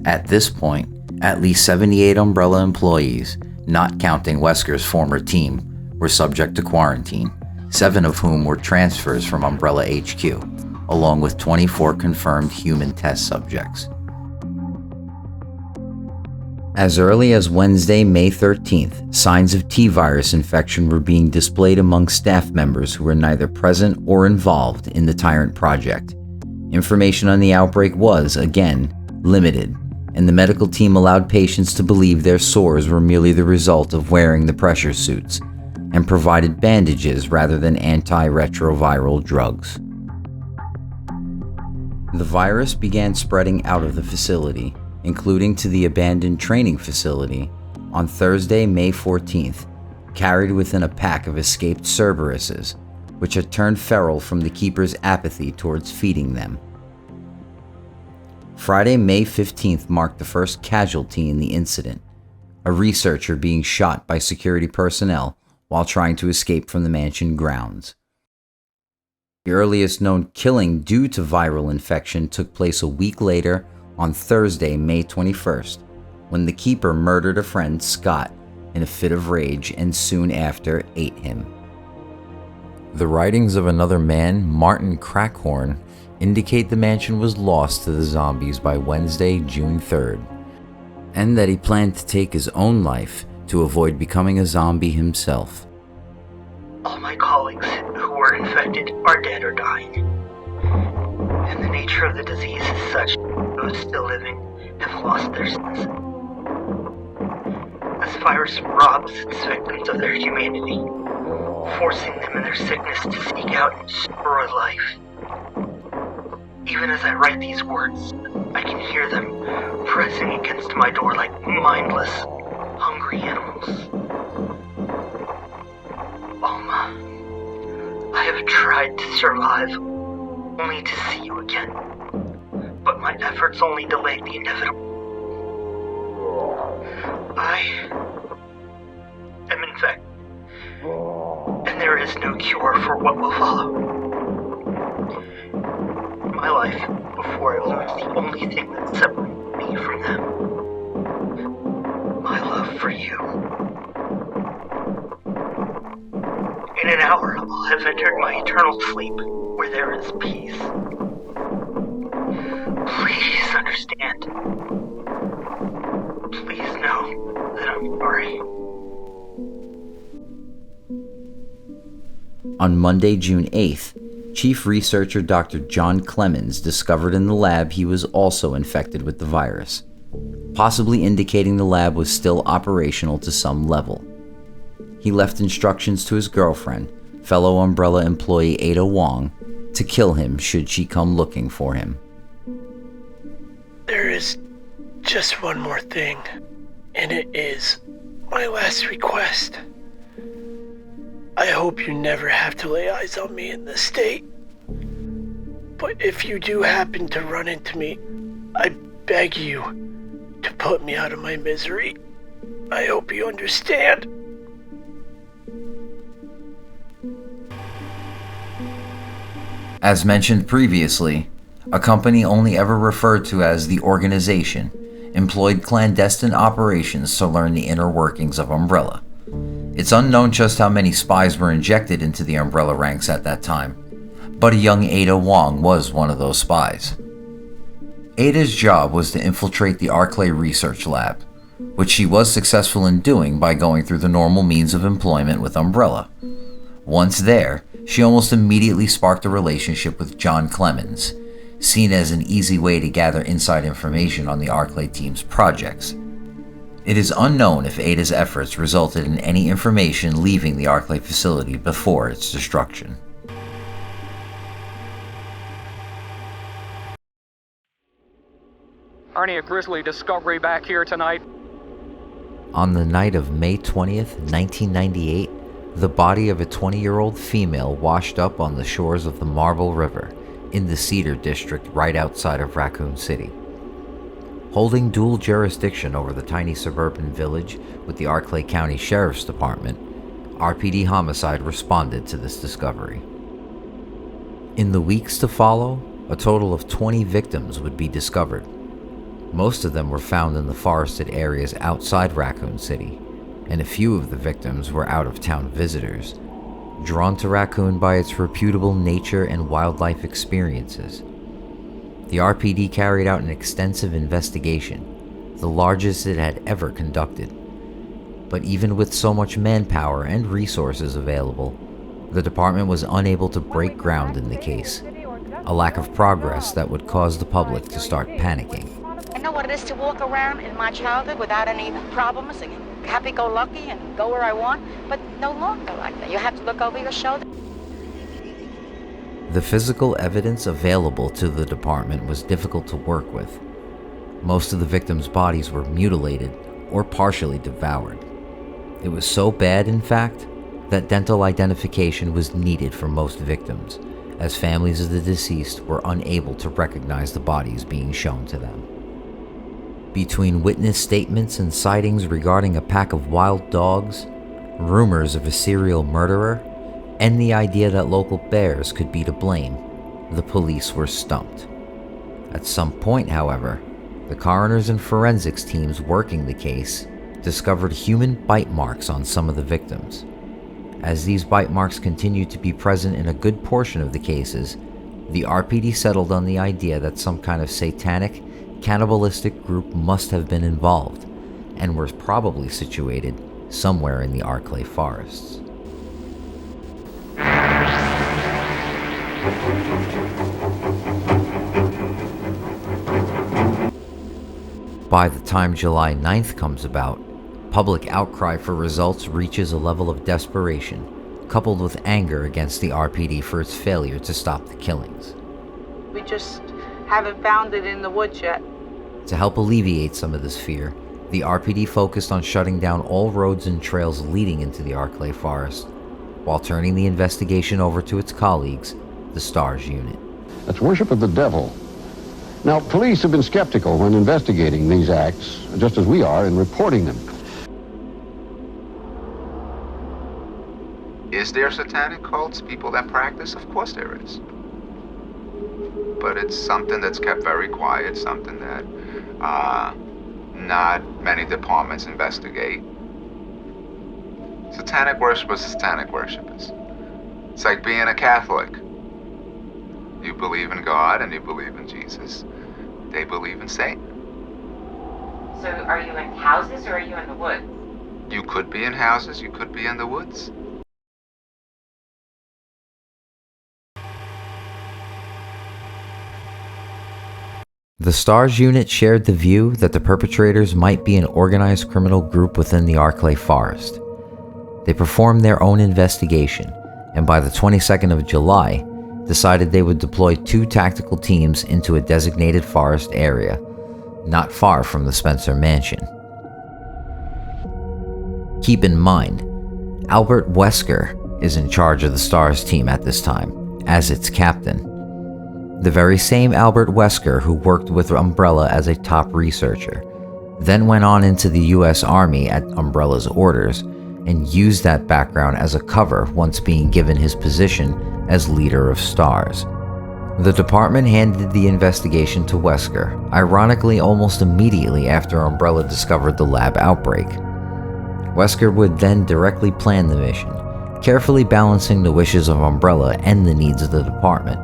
At this point, at least 78 Umbrella employees, not counting Wesker's former team, were subject to quarantine, 7 of whom were transfers from Umbrella HQ, along with 24 confirmed human test subjects. As early as Wednesday, May 13th, signs of T-virus infection were being displayed among staff members who were neither present or involved in the Tyrant project. Information on the outbreak was, again, limited, and the medical team allowed patients to believe their sores were merely the result of wearing the pressure suits, and provided bandages rather than antiretroviral drugs. The virus began spreading out of the facility, including to the abandoned training facility, on Thursday, May 14th, carried within a pack of escaped Cerberuses, which had turned feral from the keeper's apathy towards feeding them. Friday, May 15th marked the first casualty in the incident, a researcher being shot by security personnel while trying to escape from the mansion grounds. The earliest known killing due to viral infection took place a week later on Thursday, May 21st, when the keeper murdered a friend, Scott, in a fit of rage and soon after ate him. The writings of another man, Martin Crackhorn, indicate the mansion was lost to the zombies by Wednesday, June 3rd, and that he planned to take his own life to avoid becoming a zombie himself. All my colleagues who were infected are dead or dying. And the nature of the disease is such that those still living have lost their senses. This virus robs its victims of their humanity, forcing them in their sickness to seek out and destroy life. Even as I write these words, I can hear them pressing against my door like mindless, hungry animals. Alma, I have tried to survive, only to see you again. But my efforts only delayed the inevitable. I am infected, and there is no cure for what will follow. My life before I lose the only thing that separates me from them. My love for you. In an hour, I'll have entered my eternal sleep, where there is peace. Please understand. Please know that I'm sorry. On Monday, June 8th, Chief Researcher Dr. John Clemens discovered in the lab he was also infected with the virus, possibly indicating the lab was still operational to some level. He left instructions to his girlfriend, fellow Umbrella employee Ada Wong, to kill him should she come looking for him. There is just one more thing, and it is my last request. I hope you never have to lay eyes on me in this state. But if you do happen to run into me, I beg you to put me out of my misery. I hope you understand. As mentioned previously, a company only ever referred to as the Organization employed clandestine operations to learn the inner workings of Umbrella. It's unknown just how many spies were injected into the Umbrella ranks at that time, but a young Ada Wong was one of those spies. Ada's job was to infiltrate the Arclay research lab, which she was successful in doing by going through the normal means of employment with Umbrella. Once there, she almost immediately sparked a relationship with John Clemens, seen as an easy way to gather inside information on the Arclay team's projects. It is unknown if Ada's efforts resulted in any information leaving the Arclay facility before its destruction. Any grisly discovery back here tonight? On the night of May 20th, 1998, the body of a 20-year-old female washed up on the shores of the Marble River in the Cedar District right outside of Raccoon City. Holding dual jurisdiction over the tiny suburban village with the Arclay County Sheriff's Department, RPD Homicide responded to this discovery. In the weeks to follow, a total of 20 victims would be discovered. Most of them were found in the forested areas outside Raccoon City, and a few of the victims were out-of-town visitors, drawn to Raccoon by its reputable nature and wildlife experiences. The RPD carried out an extensive investigation, the largest it had ever conducted. But even with so much manpower and resources available, the department was unable to break ground in the case, a lack of progress that would cause the public to start panicking. I know what it is to walk around in my childhood without any problems, and happy-go-lucky and go where I want, but no longer like that. You have to look over your shoulder. The physical evidence available to the department was difficult to work with. Most of the victims' bodies were mutilated or partially devoured. It was so bad, in fact, that dental identification was needed for most victims, as families of the deceased were unable to recognize the bodies being shown to them. Between witness statements and sightings regarding a pack of wild dogs, rumors of a serial murderer, and the idea that local bears could be to blame, the police were stumped. At some point, however, the coroners and forensics teams working the case discovered human bite marks on some of the victims. As these bite marks continued to be present in a good portion of the cases, the RPD settled on the idea that some kind of satanic, cannibalistic group must have been involved, and were probably situated somewhere in the Arclay forests. By the time July 9th comes about, public outcry for results reaches a level of desperation, coupled with anger against the RPD for its failure to stop the killings. We just haven't found it in the woods yet. To help alleviate some of this fear, the RPD focused on shutting down all roads and trails leading into the Arclay forest, while turning the investigation over to its colleagues, the STARS unit. That's worship of the devil. Now, police have been skeptical when investigating these acts, just as we are in reporting them. Is there satanic cults, people that practice? Of course there is. But it's something that's kept very quiet, something that not many departments investigate. Satanic worshipers are satanic worshipers. It's like being a Catholic. You believe in God and you believe in Jesus. They believe in Satan. So are you in houses or are you in the woods? You could be in houses, you could be in the woods. The STARS unit shared the view that the perpetrators might be an organized criminal group within the Arclay forest. They performed their own investigation, and by the 22nd of July, decided they would deploy 2 tactical teams into a designated forest area, not far from the Spencer mansion. Keep in mind, Albert Wesker is in charge of the STARS team at this time, as its captain. The very same Albert Wesker who worked with Umbrella as a top researcher, then went on into the US Army at Umbrella's orders, and used that background as a cover once being given his position as leader of STARS. The department handed the investigation to Wesker, ironically almost immediately after Umbrella discovered the lab outbreak. Wesker would then directly plan the mission, carefully balancing the wishes of Umbrella and the needs of the department,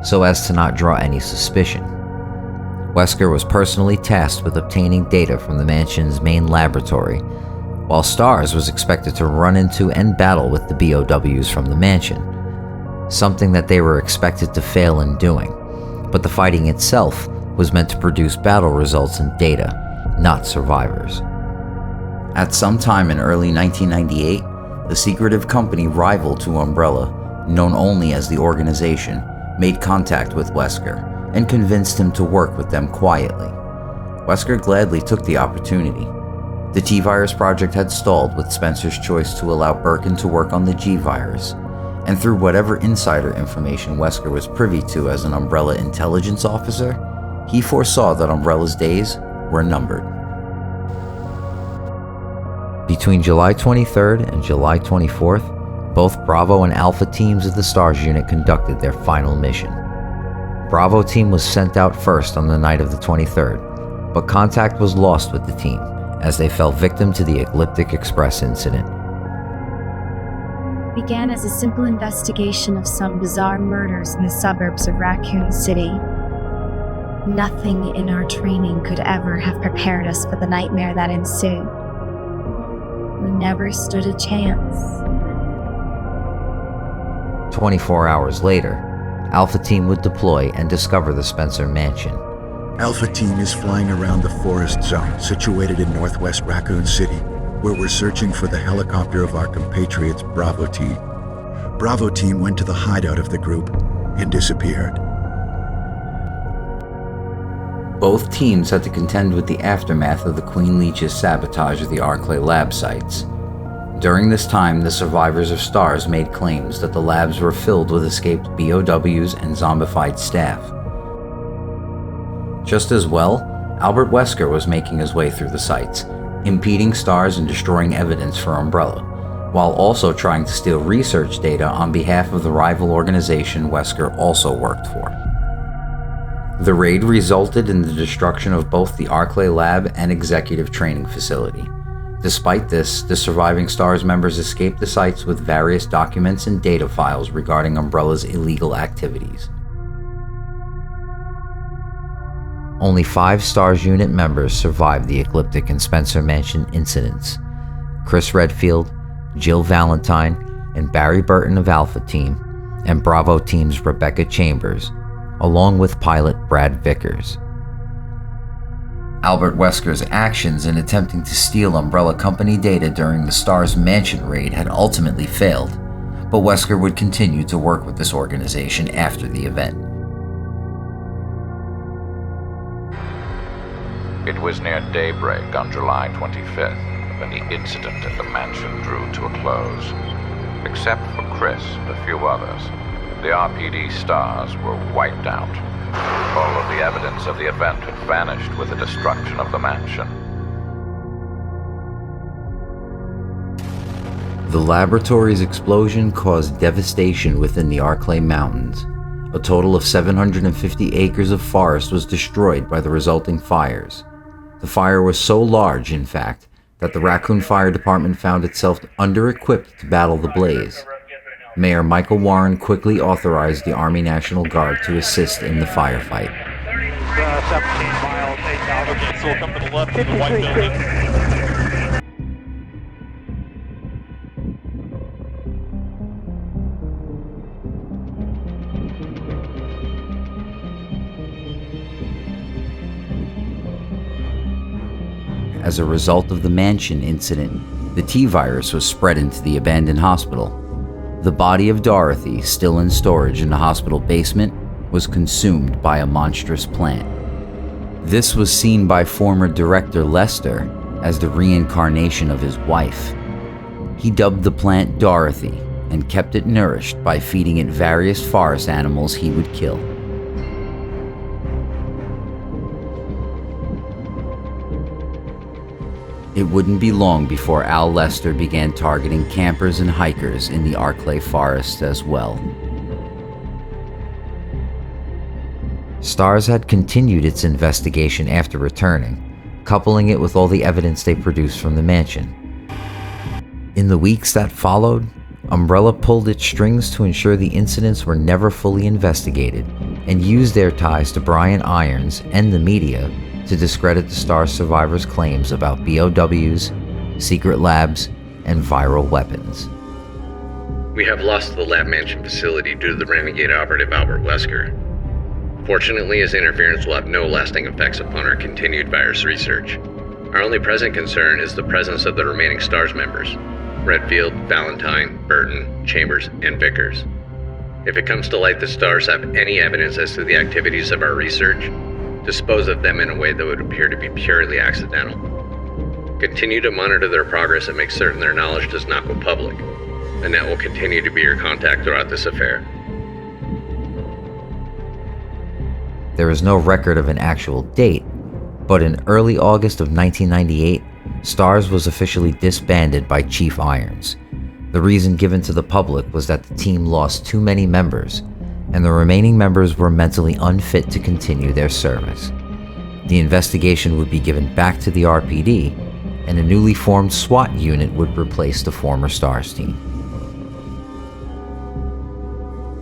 so as to not draw any suspicion. Wesker was personally tasked with obtaining data from the mansion's main laboratory, while STARS was expected to run into and battle with the BOWs from the mansion, something that they were expected to fail in doing, but the fighting itself was meant to produce battle results and data, not survivors. At some time in early 1998, the secretive company rival to Umbrella, known only as the Organization, made contact with Wesker and convinced him to work with them quietly. Wesker gladly took the opportunity. The T-Virus project had stalled with Spencer's choice to allow Birkin to work on the G-Virus, and through whatever insider information Wesker was privy to as an Umbrella intelligence officer, he foresaw that Umbrella's days were numbered. Between July 23rd and July 24th, both Bravo and Alpha teams of the STARS unit conducted their final mission. Bravo team was sent out first on the night of the 23rd, but contact was lost with the team as they fell victim to the Ecliptic Express incident. Began as a simple investigation of some bizarre murders in the suburbs of Raccoon City. Nothing in our training could ever have prepared us for the nightmare that ensued. We never stood a chance. 24 hours later, Alpha Team would deploy and discover the Spencer Mansion. Alpha Team is flying around the forest zone situated in northwest Raccoon City, where we're searching for the helicopter of our compatriots Bravo Team. Bravo Team went to the hideout of the group and disappeared. Both teams had to contend with the aftermath of the Queen Leech's sabotage of the Arclay lab sites. During this time, the survivors of STARS made claims that the labs were filled with escaped BOWs and zombified staff. Just as well, Albert Wesker was making his way through the sites, impeding STARS and destroying evidence for Umbrella, while also trying to steal research data on behalf of the rival organization Wesker also worked for. The raid resulted in the destruction of both the Arclay lab and executive training facility. Despite this, the surviving STARS members escaped the sites with various documents and data files regarding Umbrella's illegal activities. Only 5 STARS unit members survived the Ecliptic and Spencer Mansion incidents: Chris Redfield, Jill Valentine, and Barry Burton of Alpha Team, and Bravo Team's Rebecca Chambers, along with pilot Brad Vickers. Albert Wesker's actions in attempting to steal Umbrella Company data during the STARS Mansion raid had ultimately failed, but Wesker would continue to work with this organization after the event. It was near daybreak on July 25th when the incident at the mansion drew to a close. Except for Chris and a few others, the RPD STARS were wiped out. All of the evidence of the event had vanished with the destruction of the mansion. The laboratory's explosion caused devastation within the Arclay Mountains. A total of 750 acres of forest was destroyed by the resulting fires. The fire was so large, in fact, that the Raccoon Fire Department found itself under-equipped to battle the blaze. Mayor Michael Warren quickly authorized the Army National Guard to assist in the firefight. 17 miles, 8,000, so we'll come to the left of the white building. As a result of the Mansion incident, the T-virus was spread into the abandoned hospital. The body of Dorothy, still in storage in the hospital basement, was consumed by a monstrous plant. This was seen by former director Lester as the reincarnation of his wife. He dubbed the plant Dorothy and kept it nourished by feeding it various forest animals he would kill. It wouldn't be long before Al Lester began targeting campers and hikers in the Arclay forest as well. STARS had continued its investigation after returning, coupling it with all the evidence they produced from the mansion. In the weeks that followed, Umbrella pulled its strings to ensure the incidents were never fully investigated, and used their ties to Brian Irons and the media to discredit the STARS survivors' claims about BOWs, secret labs, and viral weapons. We have lost the lab mansion facility due to the renegade operative Albert Wesker. Fortunately, his interference will have no lasting effects upon our continued virus research. Our only present concern is the presence of the remaining STARS members: Redfield, Valentine, Burton, Chambers, and Vickers. If it comes to light the STARS have any evidence as to the activities of our research, dispose of them in a way that would appear to be purely accidental. Continue to monitor their progress and make certain their knowledge does not go public. Annette will continue to be your contact throughout this affair. There is no record of an actual date, But in early August of 1998, STARS was officially disbanded by Chief Irons. The reason given to the public was that the team lost too many members, and the remaining members were mentally unfit to continue their service. The investigation would be given back to the RPD, and a newly formed SWAT unit would replace the former STARS team.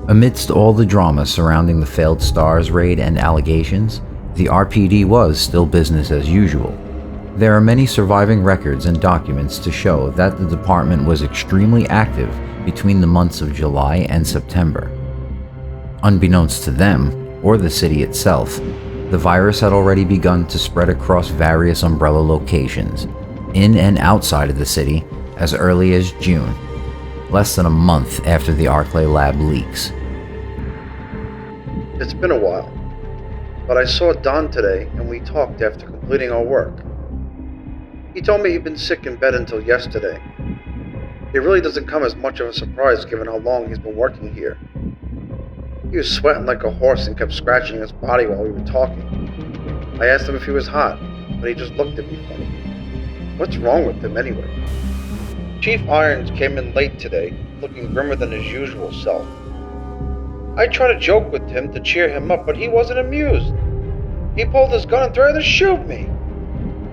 Amidst all the drama surrounding the failed STARS raid and allegations, the RPD was still business as usual. There are many surviving records and documents to show that the department was extremely active between the months of July and September. Unbeknownst to them, or the city itself, the virus had already begun to spread across various umbrella locations, in and outside of the city, as early as June, less than a month after the Arclay lab leaks. It's been a while, but I saw Don today and we talked after completing our work. He told me he'd been sick in bed until yesterday. It really doesn't come as much of a surprise given how long he's been working here. He was sweating like a horse and kept scratching his body while we were talking. I asked him if he was hot, but he just looked at me funny. What's wrong with him anyway? Chief Irons came in late today, looking grimmer than his usual self. I tried to joke with him to cheer him up, but he wasn't amused. He pulled his gun and threatened to shoot me.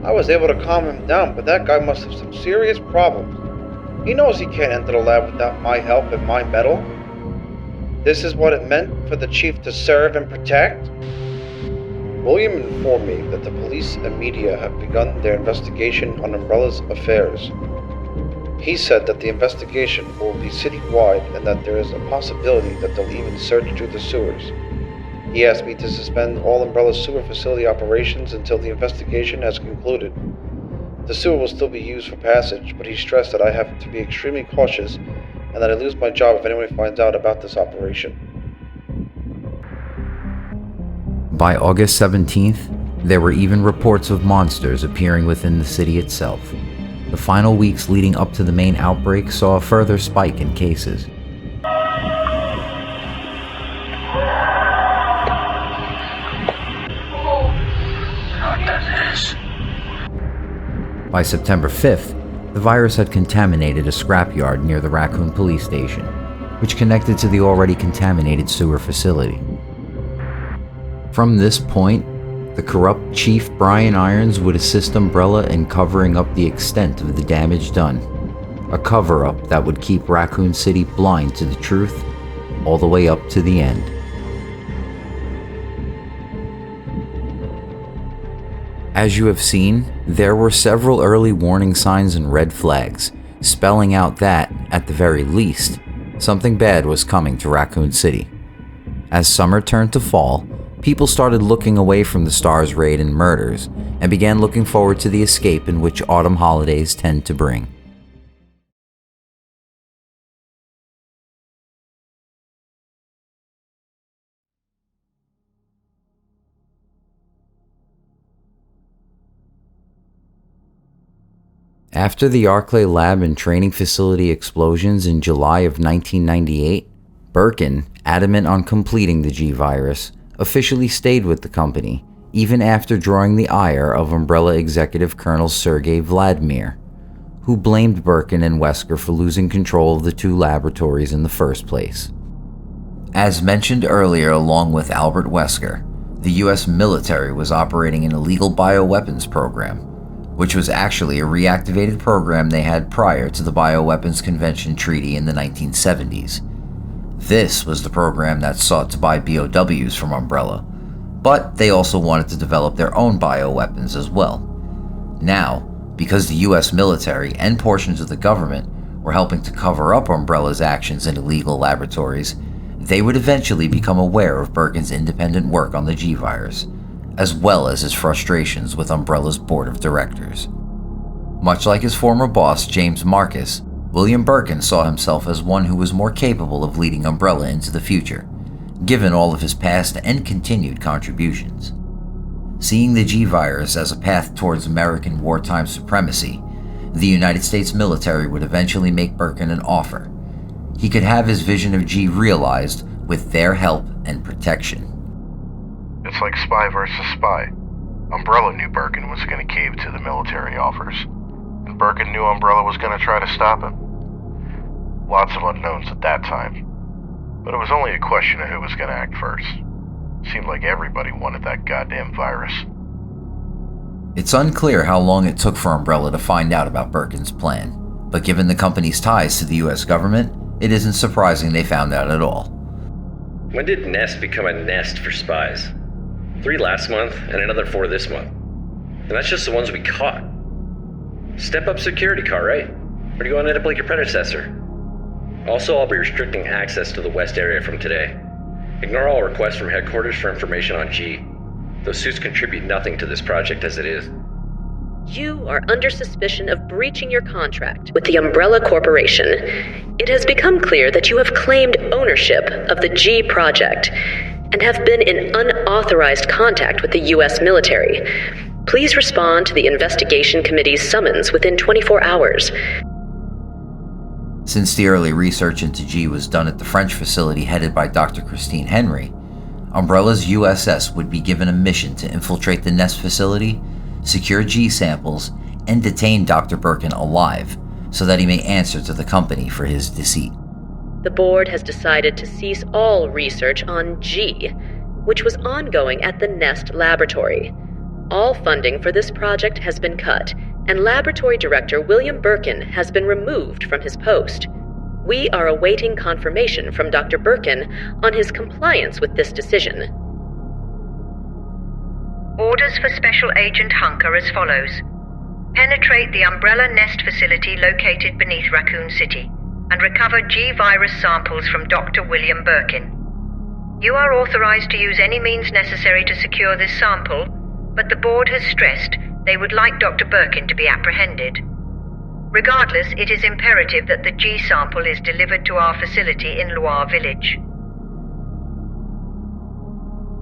I was able to calm him down, but that guy must have some serious problems. He knows he can't enter the lab without my help and my medal. This is what it meant for the chief to serve and protect? William informed me that the police and media have begun their investigation on Umbrella's affairs. He said that the investigation will be citywide and that there is a possibility that they'll even search through the sewers. He asked me to suspend all Umbrella sewer facility operations until the investigation has concluded. The sewer will still be used for passage, but he stressed that I have to be extremely cautious and that I lose my job if anyone finds out about this operation. By August 17th, there were even reports of monsters appearing within the city itself. The final weeks leading up to the main outbreak saw a further spike in cases. By September 5th, the virus had contaminated a scrapyard near the Raccoon police station, which connected to the already contaminated sewer facility. From this point, the corrupt Chief Brian Irons would assist Umbrella in covering up the extent of the damage done, a cover-up that would keep Raccoon City blind to the truth all the way up to the end. As you have seen, there were several early warning signs and red flags, spelling out that, at the very least, something bad was coming to Raccoon City. As summer turned to fall, people started looking away from the STARS raid and murders, and began looking forward to the escape in which autumn holidays tend to bring. After the Arclay lab and training facility explosions in July of 1998, Birkin, adamant on completing the G-Virus, officially stayed with the company, even after drawing the ire of Umbrella Executive Colonel Sergei Vladimir, who blamed Birkin and Wesker for losing control of the two laboratories in the first place. As mentioned earlier, along with Albert Wesker, the US military was operating an illegal bioweapons program, which was actually a reactivated program they had prior to the Bioweapons Convention Treaty in the 1970s. This was the program that sought to buy BOWs from Umbrella, but they also wanted to develop their own bioweapons as well. Now, because the US military and portions of the government were helping to cover up Umbrella's actions in illegal laboratories, they would eventually become aware of Birkin's independent work on the G-Virus, as well as his frustrations with Umbrella's board of directors. Much like his former boss, James Marcus, William Birkin saw himself as one who was more capable of leading Umbrella into the future, given all of his past and continued contributions. Seeing the G-Virus as a path towards American wartime supremacy, the United States military would eventually make Birkin an offer. He could have his vision of G realized with their help and protection. It's like spy versus spy. Umbrella knew Birkin was going to cave to the military offers, and Birkin knew Umbrella was going to try to stop him. Lots of unknowns at that time, but it was only a question of who was going to act first. Seemed like everybody wanted that goddamn virus. It's unclear how long it took for Umbrella to find out about Birkin's plan, but given the company's ties to the US government, it isn't surprising they found out at all. When did Nest become a nest for spies? 3 last month, and another 4 this month. And that's just the ones we caught. Step up security car, right? Or do you want to end up like your predecessor? Also, I'll be restricting access to the West area from today. Ignore all requests from headquarters for information on G. Those suits contribute nothing to this project as it is. You are under suspicion of breaching your contract with the Umbrella Corporation. It has become clear that you have claimed ownership of the G project and have been in unauthorized contact with the U.S. military. Please respond to the Investigation Committee's summons within 24 hours. Since the early research into G was done at the French facility headed by Dr. Christine Henry, Umbrella's USS would be given a mission to infiltrate the Nest facility, secure G samples, and detain Dr. Birkin alive so that he may answer to the company for his deceit. The board has decided to cease all research on G, which was ongoing at the Nest laboratory. All funding for this project has been cut, and Laboratory Director William Birkin has been removed from his post. We are awaiting confirmation from Dr. Birkin on his compliance with this decision. Orders for Special Agent Hunk are as follows. Penetrate the Umbrella Nest facility located beneath Raccoon City and recover G-virus samples from Dr. William Birkin. You are authorized to use any means necessary to secure this sample, but the board has stressed they would like Dr. Birkin to be apprehended. Regardless, it is imperative that the G sample is delivered to our facility in Loire Village.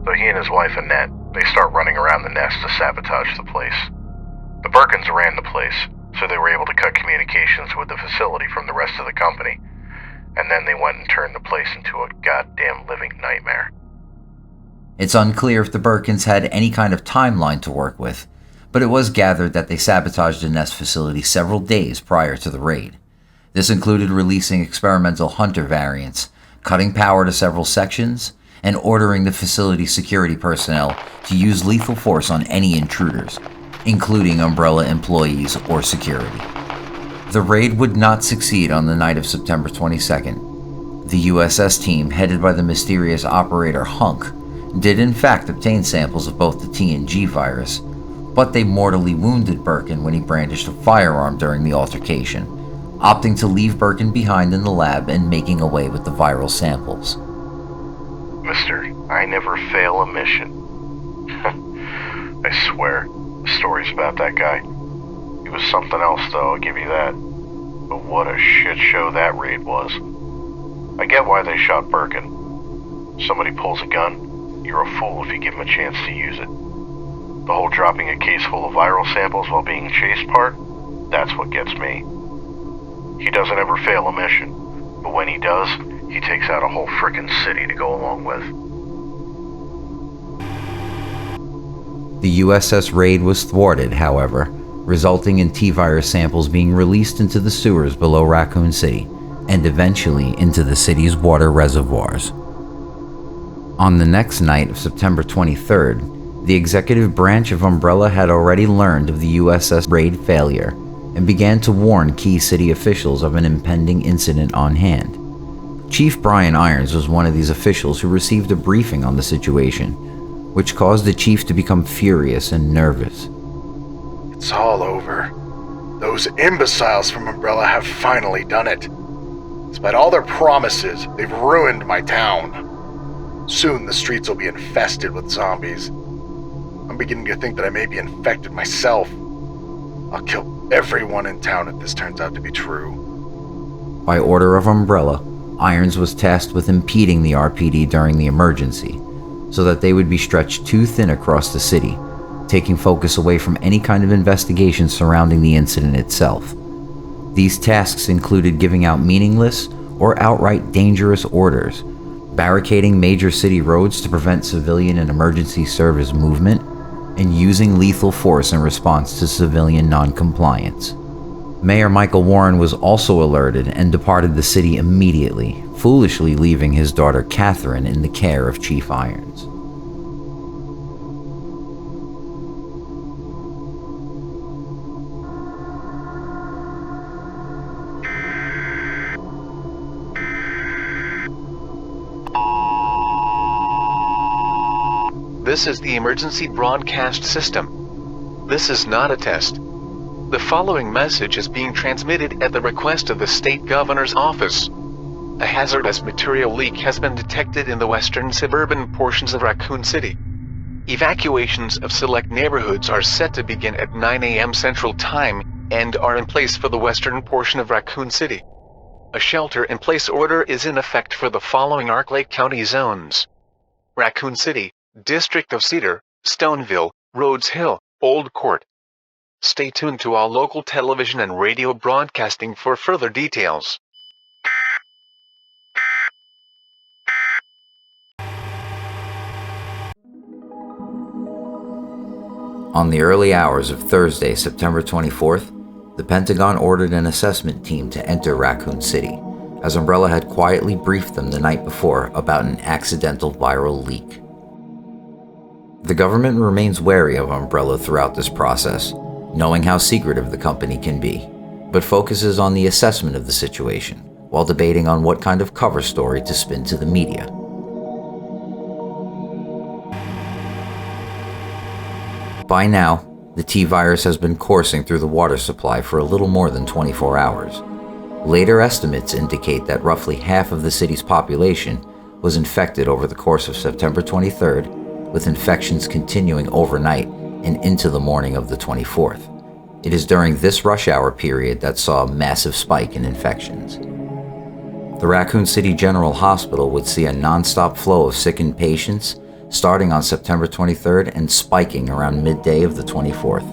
So he and his wife Annette, they start running around the Nest to sabotage the place. The Birkins ran the place, so they were able to cut communications with the facility from the rest of the company, and then they went and turned the place into a goddamn living nightmare. It's unclear if the Birkins had any kind of timeline to work with, but it was gathered that they sabotaged the Nest facility several days prior to the raid. This included releasing experimental Hunter variants, cutting power to several sections, and ordering the facility's security personnel to use lethal force on any intruders, including Umbrella employees or security. The raid would not succeed on the night of September 22nd. The USS team, headed by the mysterious operator Hunk, did in fact obtain samples of both the T and G virus, but they mortally wounded Birkin when he brandished a firearm during the altercation, opting to leave Birkin behind in the lab and making away with the viral samples. Mister, I never fail a mission. I swear, the stories about that guy. He was something else though, I'll give you that. But what a shit show that raid was. I get why they shot Birkin. Somebody pulls a gun, you're a fool if you give him a chance to use it. The whole dropping a case full of viral samples while being chased part, that's what gets me. He doesn't ever fail a mission, but when he does, he takes out a whole frickin' city to go along with. The USS raid was thwarted, however, resulting in T-virus samples being released into the sewers below Raccoon City, and eventually into the city's water reservoirs. On the next night of September 23rd, the executive branch of Umbrella had already learned of the USS raid failure and began to warn key city officials of an impending incident on hand. Chief Brian Irons was one of these officials who received a briefing on the situation, which caused the chief to become furious and nervous. It's all over. Those imbeciles from Umbrella have finally done it. Despite all their promises, they've ruined my town. Soon the streets will be infested with zombies. I'm beginning to think that I may be infected myself. I'll kill everyone in town if this turns out to be true. By order of Umbrella, Irons was tasked with impeding the RPD during the emergency, so that they would be stretched too thin across the city, taking focus away from any kind of investigation surrounding the incident itself. These tasks included giving out meaningless or outright dangerous orders, barricading major city roads to prevent civilian and emergency service movement, and using lethal force in response to civilian noncompliance. Mayor Michael Warren was also alerted and departed the city immediately, foolishly leaving his daughter Catherine in the care of Chief Irons. This is the emergency broadcast system. This is not a test. The following message is being transmitted at the request of the state governor's office. A hazardous material leak has been detected in the western suburban portions of Raccoon City. Evacuations of select neighborhoods are set to begin at 9 a.m. Central Time and are in place for the western portion of Raccoon City. A shelter-in-place order is in effect for the following Ark Lake County zones: Raccoon City, District of Cedar, Stoneville, Rhodes Hill, Old Court. Stay tuned to all local television and radio broadcasting for further details. On the early hours of Thursday, September 24th, the Pentagon ordered an assessment team to enter Raccoon City, as Umbrella had quietly briefed them the night before about an accidental viral leak. The government remains wary of Umbrella throughout this process, knowing how secretive the company can be, but focuses on the assessment of the situation, while debating on what kind of cover story to spin to the media. By now, the T-virus has been coursing through the water supply for a little more than 24 hours. Later estimates indicate that roughly half of the city's population was infected over the course of September 23rd, with infections continuing overnight and into the morning of the 24th. It is during this rush hour period that saw a massive spike in infections. The Raccoon City General Hospital would see a non-stop flow of sickened patients starting on September 23rd and spiking around midday of the 24th.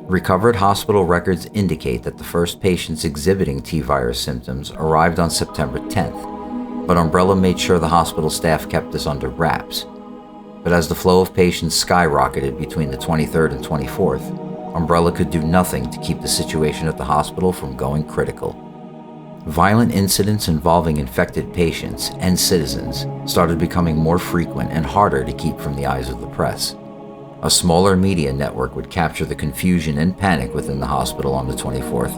Recovered hospital records indicate that the first patients exhibiting T-virus symptoms arrived on September 10th, but Umbrella made sure the hospital staff kept this under wraps. But as the flow of patients skyrocketed between the 23rd and 24th, Umbrella could do nothing to keep the situation at the hospital from going critical. Violent incidents involving infected patients and citizens started becoming more frequent and harder to keep from the eyes of the press. A smaller media network would capture the confusion and panic within the hospital on the 24th,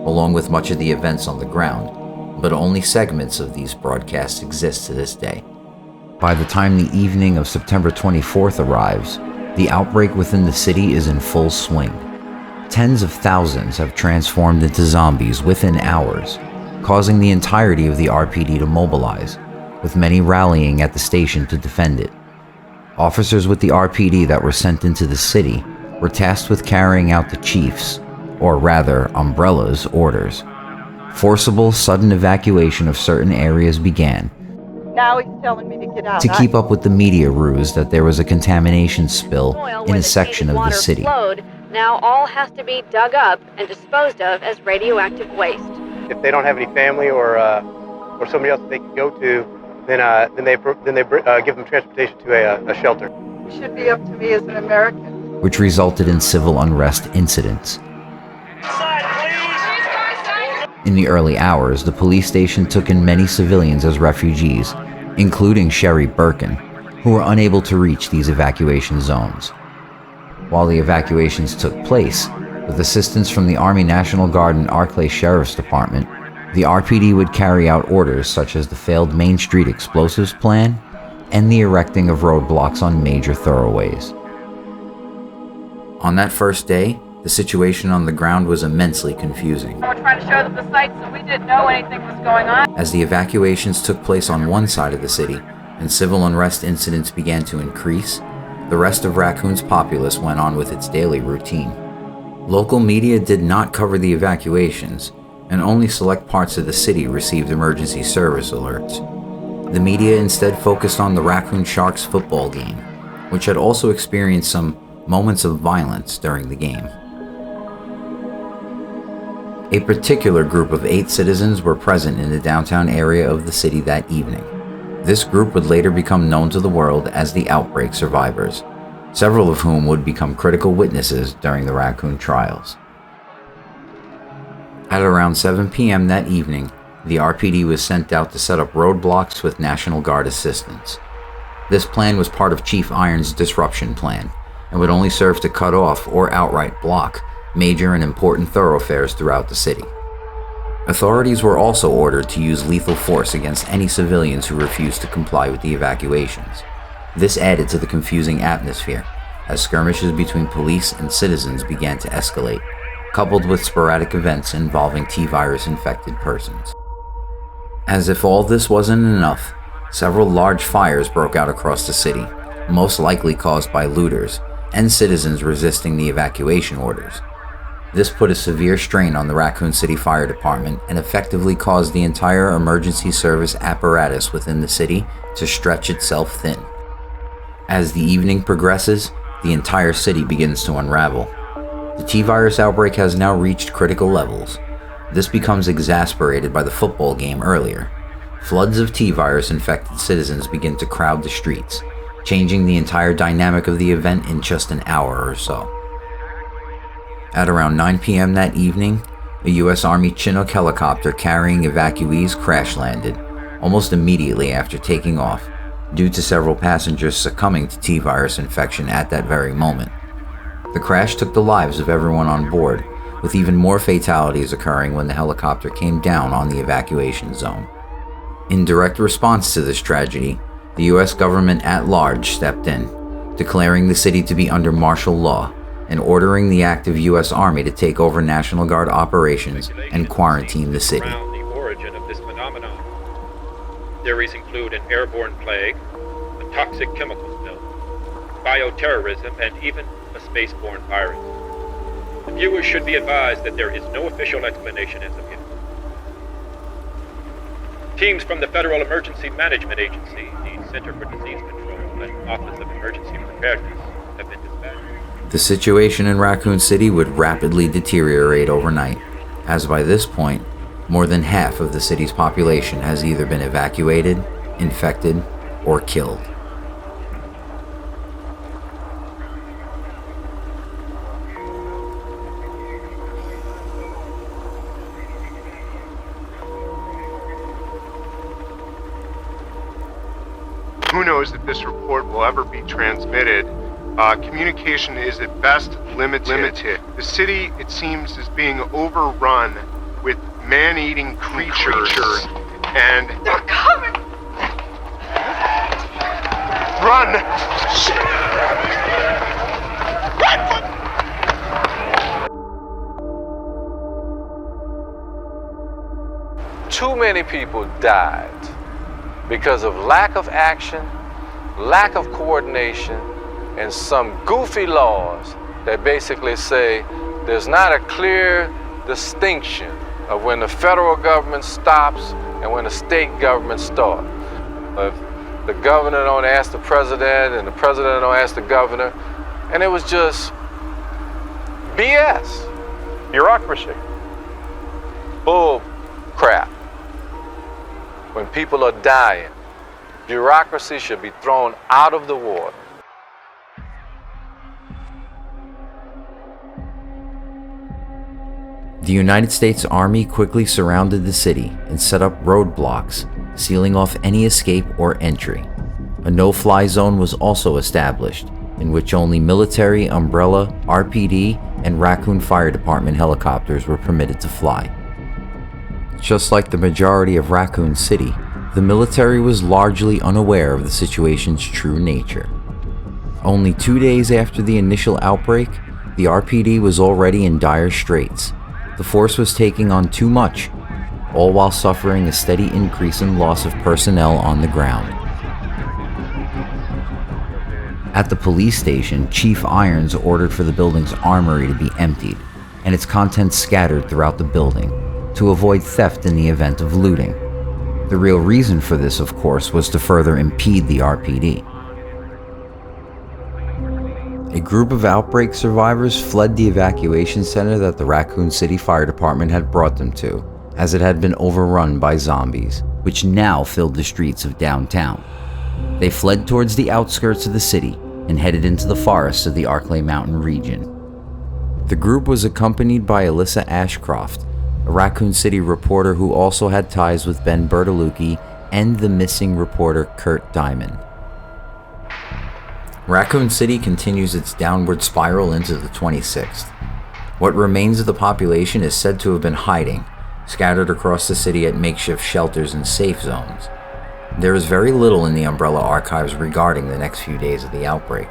along with much of the events on the ground, but only segments of these broadcasts exist to this day. By the time the evening of September 24th arrives, the outbreak within the city is in full swing. Tens of thousands have transformed into zombies within hours, causing the entirety of the RPD to mobilize, with many rallying at the station to defend it. Officers with the RPD that were sent into the city were tasked with carrying out the chief's, or rather Umbrella's, orders. Forcible, sudden evacuation of certain areas began. Now he's telling me to get out. To keep up with the media ruse that there was a contamination spill in a section of the city. Flowed, now all has to be dug up and disposed of as radioactive waste. If they don't have any family or somebody else that they can go to, then they give them transportation to a shelter. It should be up to me as an American. Which resulted in civil unrest incidents. In the early hours, the police station took in many civilians as refugees, including Sherry Birkin, who were unable to reach these evacuation zones. While the evacuations took place, with assistance from the Army National Guard and Arklay Sheriff's Department, the RPD would carry out orders such as the failed Main Street explosives plan and the erecting of roadblocks on major thoroughways. On that first day, the situation on the ground was immensely confusing. We're trying to show them the sites so we didn't know anything was going on. As the evacuations took place on one side of the city and civil unrest incidents began to increase, the rest of Raccoon's populace went on with its daily routine. Local media did not cover the evacuations, and only select parts of the city received emergency service alerts. The media instead focused on the Raccoon Sharks football game, which had also experienced some moments of violence during the game. A particular group of 8 citizens were present in the downtown area of the city that evening. This group would later become known to the world as the Outbreak survivors, several of whom would become critical witnesses during the Raccoon trials. At around 7 p.m. that evening, the RPD was sent out to set up roadblocks with National Guard assistance. This plan was part of Chief Iron's disruption plan, and would only serve to cut off or outright block major and important thoroughfares throughout the city. Authorities were also ordered to use lethal force against any civilians who refused to comply with the evacuations. This added to the confusing atmosphere, as skirmishes between police and citizens began to escalate, coupled with sporadic events involving T-virus infected persons. As if all this wasn't enough, several large fires broke out across the city, most likely caused by looters and citizens resisting the evacuation orders. This put a severe strain on the Raccoon City Fire Department and effectively caused the entire emergency service apparatus within the city to stretch itself thin. As the evening progresses, the entire city begins to unravel. The T-virus outbreak has now reached critical levels. This becomes exacerbated by the football game earlier. Floods of T-virus infected citizens begin to crowd the streets, changing the entire dynamic of the event in just an hour or so. At around 9 p.m. that evening, a U.S. Army Chinook helicopter carrying evacuees crash-landed, almost immediately after taking off, due to several passengers succumbing to T-virus infection at that very moment. The crash took the lives of everyone on board, with even more fatalities occurring when the helicopter came down on the evacuation zone. In direct response to this tragedy, the U.S. government at large stepped in, declaring the city to be under martial law, and ordering the active U.S. Army to take over National Guard operations and quarantine the city. Around the origin of this phenomenon. Theories include an airborne plague, a toxic chemical spill, bioterrorism, and even a spaceborne virus. The viewers should be advised that there is no official explanation as of yet. Teams from the Federal Emergency Management Agency, the Center for Disease Control, and Office of Emergency Preparedness have been dispatched. The situation in Raccoon City would rapidly deteriorate overnight, as by this point, more than half of the city's population has either been evacuated, infected, or killed. Who knows if this report will ever be transmitted? Communication is at best limited. The city, it seems, is being overrun with man-eating creatures. And they're coming! Run! Too many people died because of lack of action, lack of coordination, and some goofy laws that basically say there's not a clear distinction of when the federal government stops and when the state government starts. If the governor don't ask the president and the president don't ask the governor, and it was just BS. Bureaucracy. Bull crap. When people are dying, bureaucracy should be thrown out of the water. The United States Army quickly surrounded the city and set up roadblocks, sealing off any escape or entry. A no-fly zone was also established, in which only military, Umbrella, RPD, and Raccoon Fire Department helicopters were permitted to fly. Just like the majority of Raccoon City, the military was largely unaware of the situation's true nature. Only 2 days after the initial outbreak, the RPD was already in dire straits. The force was taking on too much, all while suffering a steady increase in loss of personnel on the ground. At the police station, Chief Irons ordered for the building's armory to be emptied, and its contents scattered throughout the building, to avoid theft in the event of looting. The real reason for this, of course, was to further impede the RPD. A group of outbreak survivors fled the evacuation center that the Raccoon City Fire Department had brought them to, as it had been overrun by zombies. which now filled the streets of downtown. They fled towards the outskirts of the city and headed into the forests of the Arklay Mountain region. The group was accompanied by Alyssa Ashcroft, a Raccoon City reporter who also had ties with Ben Bertolucci and the missing reporter Kurt Diamond. Raccoon City continues its downward spiral into the 26th. What remains of the population is said to have been hiding, scattered across the city at makeshift shelters and safe zones. There is very little in the Umbrella archives regarding the next few days of the outbreak.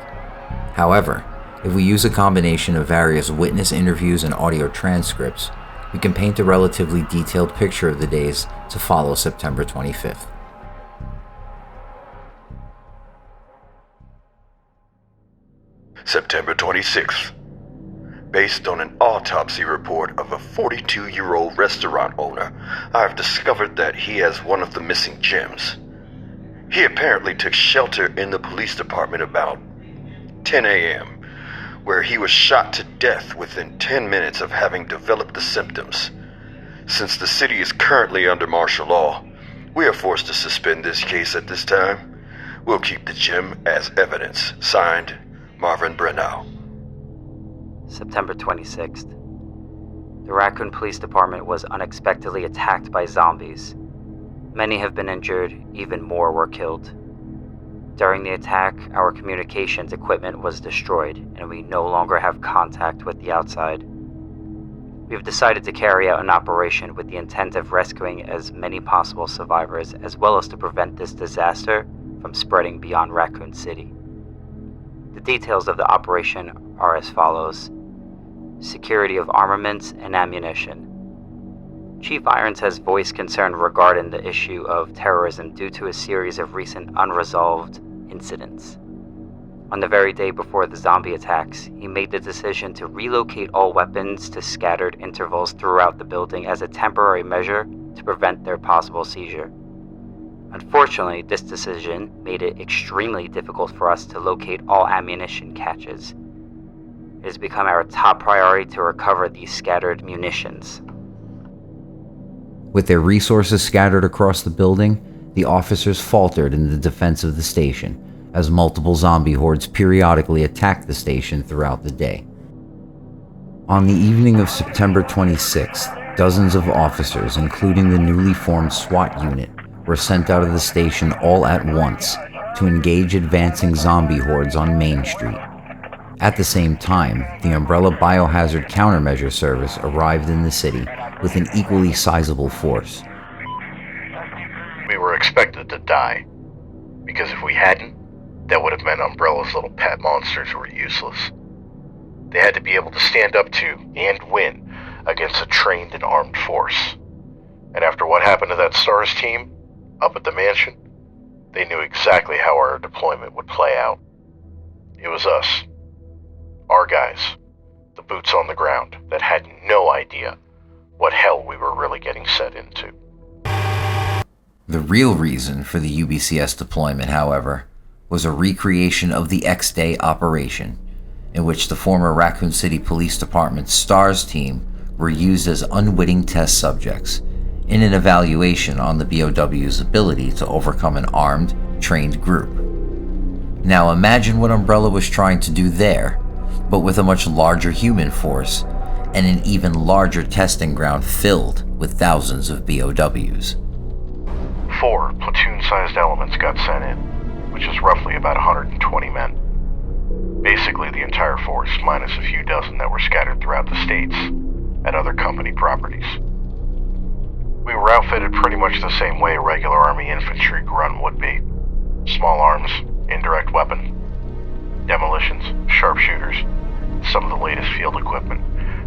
However, if we use a combination of various witness interviews and audio transcripts, we can paint a relatively detailed picture of the days to follow September 25th. September 26th. Based on an autopsy report of a 42-year-old restaurant owner, I have discovered that he has one of the missing gems. He apparently took shelter in the police department about 10 a.m., where he was shot to death within 10 minutes of having developed the symptoms. Since the city is currently under martial law, we are forced to suspend this case at this time. We'll keep the gem as evidence. Signed, Marvin Brenau. September 26th. The Raccoon Police Department was unexpectedly attacked by zombies. Many have been injured, even more were killed. During the attack, our communications equipment was destroyed, and we no longer have contact with the outside. We've decided to carry out an operation with the intent of rescuing as many possible survivors, as well as to prevent this disaster from spreading beyond Raccoon City. The details of the operation are as follows: security of armaments and ammunition. Chief Irons has voiced concern regarding the issue of terrorism due to a series of recent unresolved incidents. On the very day before the zombie attacks, he made the decision to relocate all weapons to scattered intervals throughout the building as a temporary measure to prevent their possible seizure. Unfortunately, this decision made it extremely difficult for us to locate all ammunition caches. It has become our top priority to recover these scattered munitions. With their resources scattered across the building, the officers faltered in the defense of the station, as multiple zombie hordes periodically attacked the station throughout the day. On the evening of September 26th, dozens of officers, including the newly formed SWAT unit, were sent out of the station all at once to engage advancing zombie hordes on Main Street. At the same time, the Umbrella Biohazard Countermeasure Service arrived in the city with an equally sizable force. We were expected to die, because if we hadn't, that would have meant Umbrella's little pet monsters were useless. They had to be able to stand up to and win against a trained and armed force. And after what happened to that STARS team up at the mansion, they knew exactly how our deployment would play out. It was us, our guys, the boots on the ground, that had no idea what hell we were really getting set into. The real reason for the UBCS deployment, however, was a recreation of the X-Day operation, in which the former Raccoon City Police Department's STARS team were used as unwitting test subjects in an evaluation on the BOW's ability to overcome an armed, trained group. Now imagine what Umbrella was trying to do there, but with a much larger human force and an even larger testing ground filled with thousands of BOWs. 4 platoon-sized elements got sent in, which is roughly about 120 men. Basically the entire force, minus a few dozen that were scattered throughout the states at other company properties. We were outfitted pretty much the same way a regular Army infantry grunt would be. Small arms, indirect weapon, demolitions, sharpshooters, some of the latest field equipment,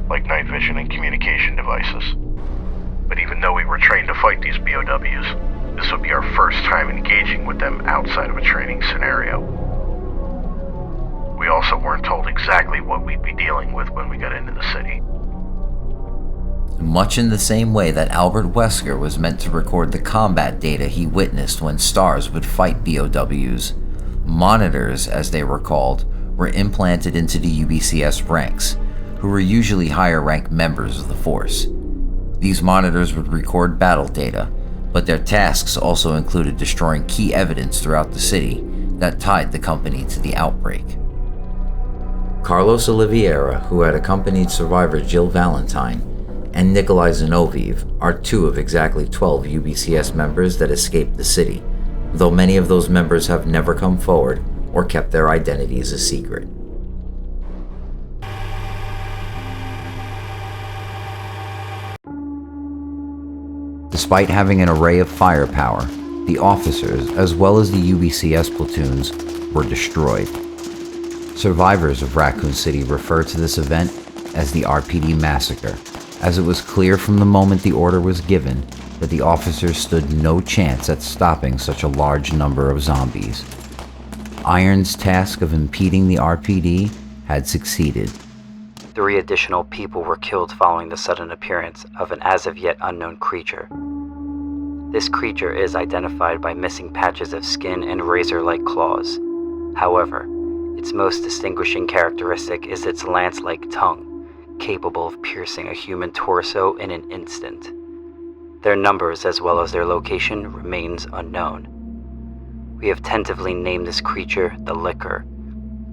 like night vision and communication devices. But even though we were trained to fight these BOWs, this would be our first time engaging with them outside of a training scenario. We also weren't told exactly what we'd be dealing with when we got into the city. Much in the same way that Albert Wesker was meant to record the combat data he witnessed when STARS would fight BOWs, monitors, as they were called, were implanted into the UBCS ranks, who were usually higher-ranked members of the force. These monitors would record battle data, but their tasks also included destroying key evidence throughout the city that tied the company to the outbreak. Carlos Oliveira, who had accompanied survivor Jill Valentine, and Nikolai Zinoviev are two of exactly 12 UBCS members that escaped the city, though many of those members have never come forward or kept their identities a secret. Despite having an array of firepower, the officers, as well as the UBCS platoons, were destroyed. Survivors of Raccoon City refer to this event as the RPD massacre, as it was clear from the moment the order was given that the officers stood no chance at stopping such a large number of zombies. Iron's task of impeding the RPD had succeeded. 3 additional people were killed following the sudden appearance of an as-of-yet unknown creature. This creature is identified by missing patches of skin and razor-like claws. However, its most distinguishing characteristic is its lance-like tongue, capable of piercing a human torso in an instant. Their numbers as well as their location remains unknown. We have tentatively named this creature the Licker,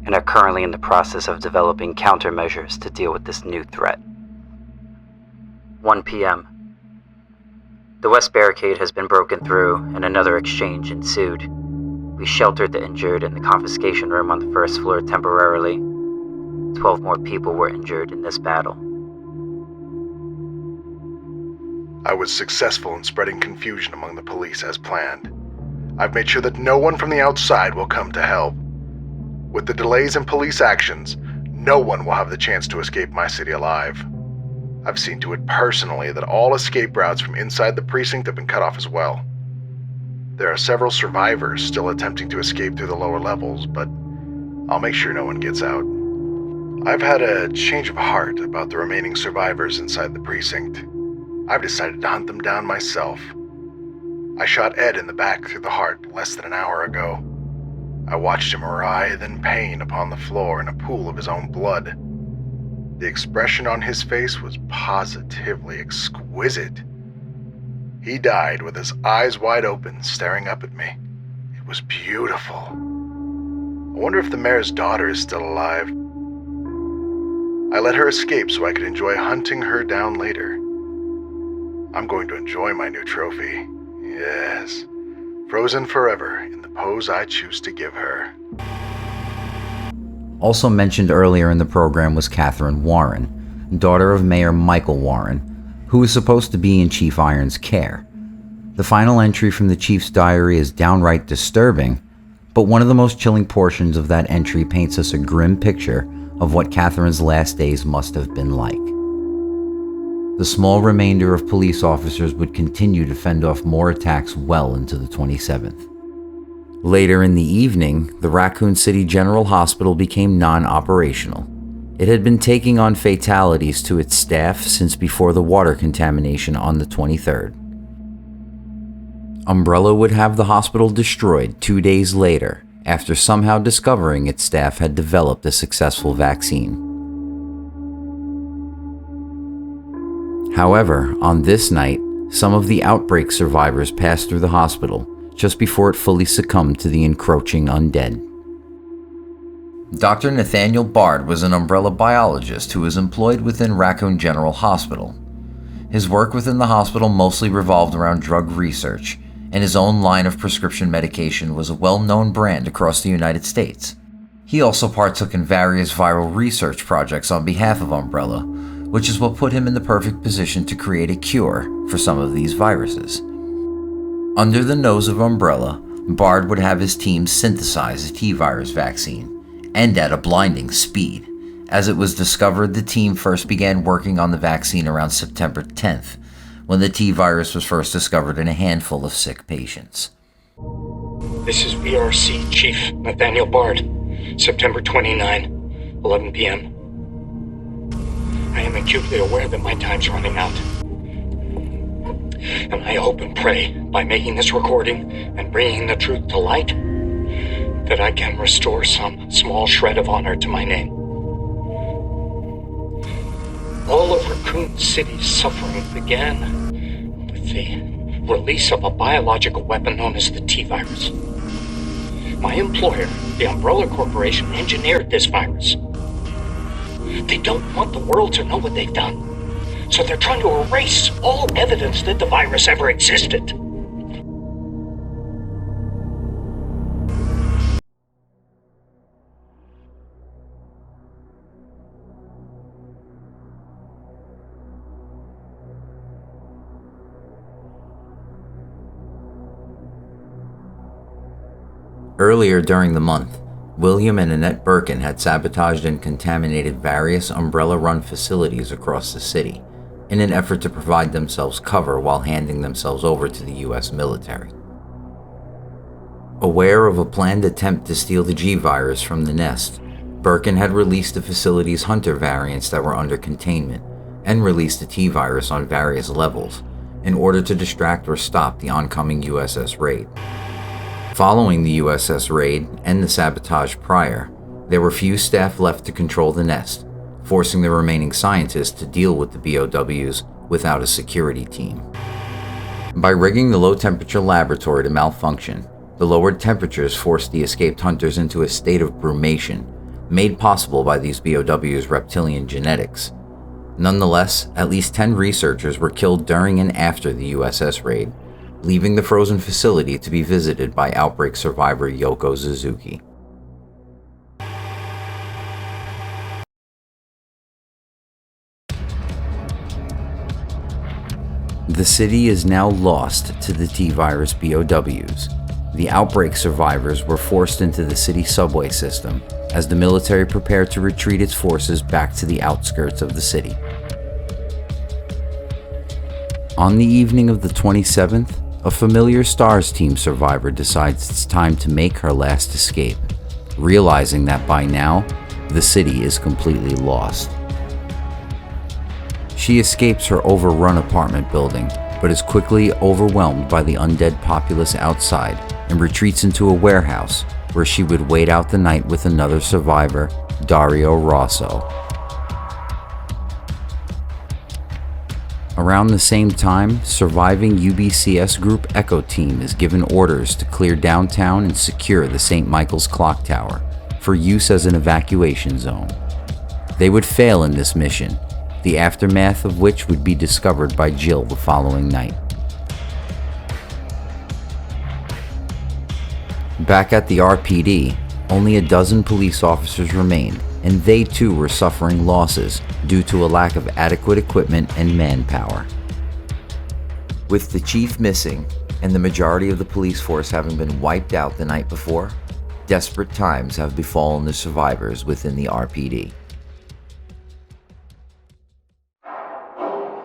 and are currently in the process of developing countermeasures to deal with this new threat. 1 p.m. The west barricade has been broken through, and another exchange ensued. We sheltered the injured in the confiscation room on the first floor temporarily. 12 more people were injured in this battle. I was successful in spreading confusion among the police as planned. I've made sure that no one from the outside will come to help. With the delays in police actions, no one will have the chance to escape my city alive. I've seen to it personally that all escape routes from inside the precinct have been cut off as well. There are several survivors still attempting to escape through the lower levels, but I'll make sure no one gets out. I've had a change of heart about the remaining survivors inside the precinct. I've decided to hunt them down myself. I shot Ed in the back through the heart less than an hour ago. I watched him writhe in pain upon the floor in a pool of his own blood. The expression on his face was positively exquisite. He died with his eyes wide open, staring up at me. It was beautiful. I wonder if the mayor's daughter is still alive. I let her escape so I could enjoy hunting her down later. I'm going to enjoy my new trophy. Yes, frozen forever in the pose I choose to give her. Also mentioned earlier in the program was Catherine Warren, daughter of Mayor Michael Warren, who was supposed to be in Chief Iron's care. The final entry from the Chief's diary is downright disturbing, but one of the most chilling portions of that entry paints us a grim picture of what Catherine's last days must have been like. The small remainder of police officers would continue to fend off more attacks well into the 27th. Later in the evening, the Raccoon City General Hospital became non-operational. It had been taking on fatalities to its staff since before the water contamination on the 23rd. Umbrella would have the hospital destroyed 2 days later, after somehow discovering its staff had developed a successful vaccine. However, on this night, some of the Outbreak survivors passed through the hospital just before it fully succumbed to the encroaching undead. Dr. Nathaniel Bard was an Umbrella biologist who was employed within Raccoon General Hospital. His work within the hospital mostly revolved around drug research, and his own line of prescription medication was a well-known brand across the United States. He also partook in various viral research projects on behalf of Umbrella, which is what put him in the perfect position to create a cure for some of these viruses. Under the nose of Umbrella, Bard would have his team synthesize a T-virus vaccine, and at a blinding speed. As it was discovered, the team first began working on the vaccine around September 10th, when the T-virus was first discovered in a handful of sick patients. This is VRC Chief Nathaniel Bard, September 29, 11 p.m. I am acutely aware that my time's running out. And I hope and pray, by making this recording and bringing the truth to light, that I can restore some small shred of honor to my name. All of Raccoon City's suffering began with the release of a biological weapon known as the T-virus. My employer, the Umbrella Corporation, engineered this virus. They don't want the world to know what they've done, so they're trying to erase all evidence that the virus ever existed. Earlier during the month, William and Annette Birkin had sabotaged and contaminated various Umbrella-run facilities across the city in an effort to provide themselves cover while handing themselves over to the US military. Aware of a planned attempt to steal the G-virus from the nest, Birkin had released the facility's Hunter variants that were under containment and released the T-virus on various levels in order to distract or stop the oncoming USS raid. Following the USS raid and the sabotage prior, there were few staff left to control the nest, forcing the remaining scientists to deal with the BOWs without a security team. By rigging the low-temperature laboratory to malfunction, the lowered temperatures forced the escaped hunters into a state of brumation, made possible by these BOWs' reptilian genetics. Nonetheless, at least 10 researchers were killed during and after the USS raid, leaving the frozen facility to be visited by Outbreak survivor Yoko Suzuki. The city is now lost to the T-virus BOWs. The Outbreak survivors were forced into the city subway system as the military prepared to retreat its forces back to the outskirts of the city. On the evening of the 27th, a familiar STARS team survivor decides it's time to make her last escape, realizing that by now, the city is completely lost. She escapes her overrun apartment building, but is quickly overwhelmed by the undead populace outside and retreats into a warehouse where she would wait out the night with another survivor, Dario Rosso. Around the same time, surviving UBCS Group Echo Team is given orders to clear downtown and secure the St. Michael's Clock Tower for use as an evacuation zone. They would fail in this mission, the aftermath of which would be discovered by Jill the following night. Back at the RPD, only a dozen police officers remained, and they too were suffering losses due to a lack of adequate equipment and manpower. With the chief missing and the majority of the police force having been wiped out the night before, desperate times have befallen the survivors within the RPD.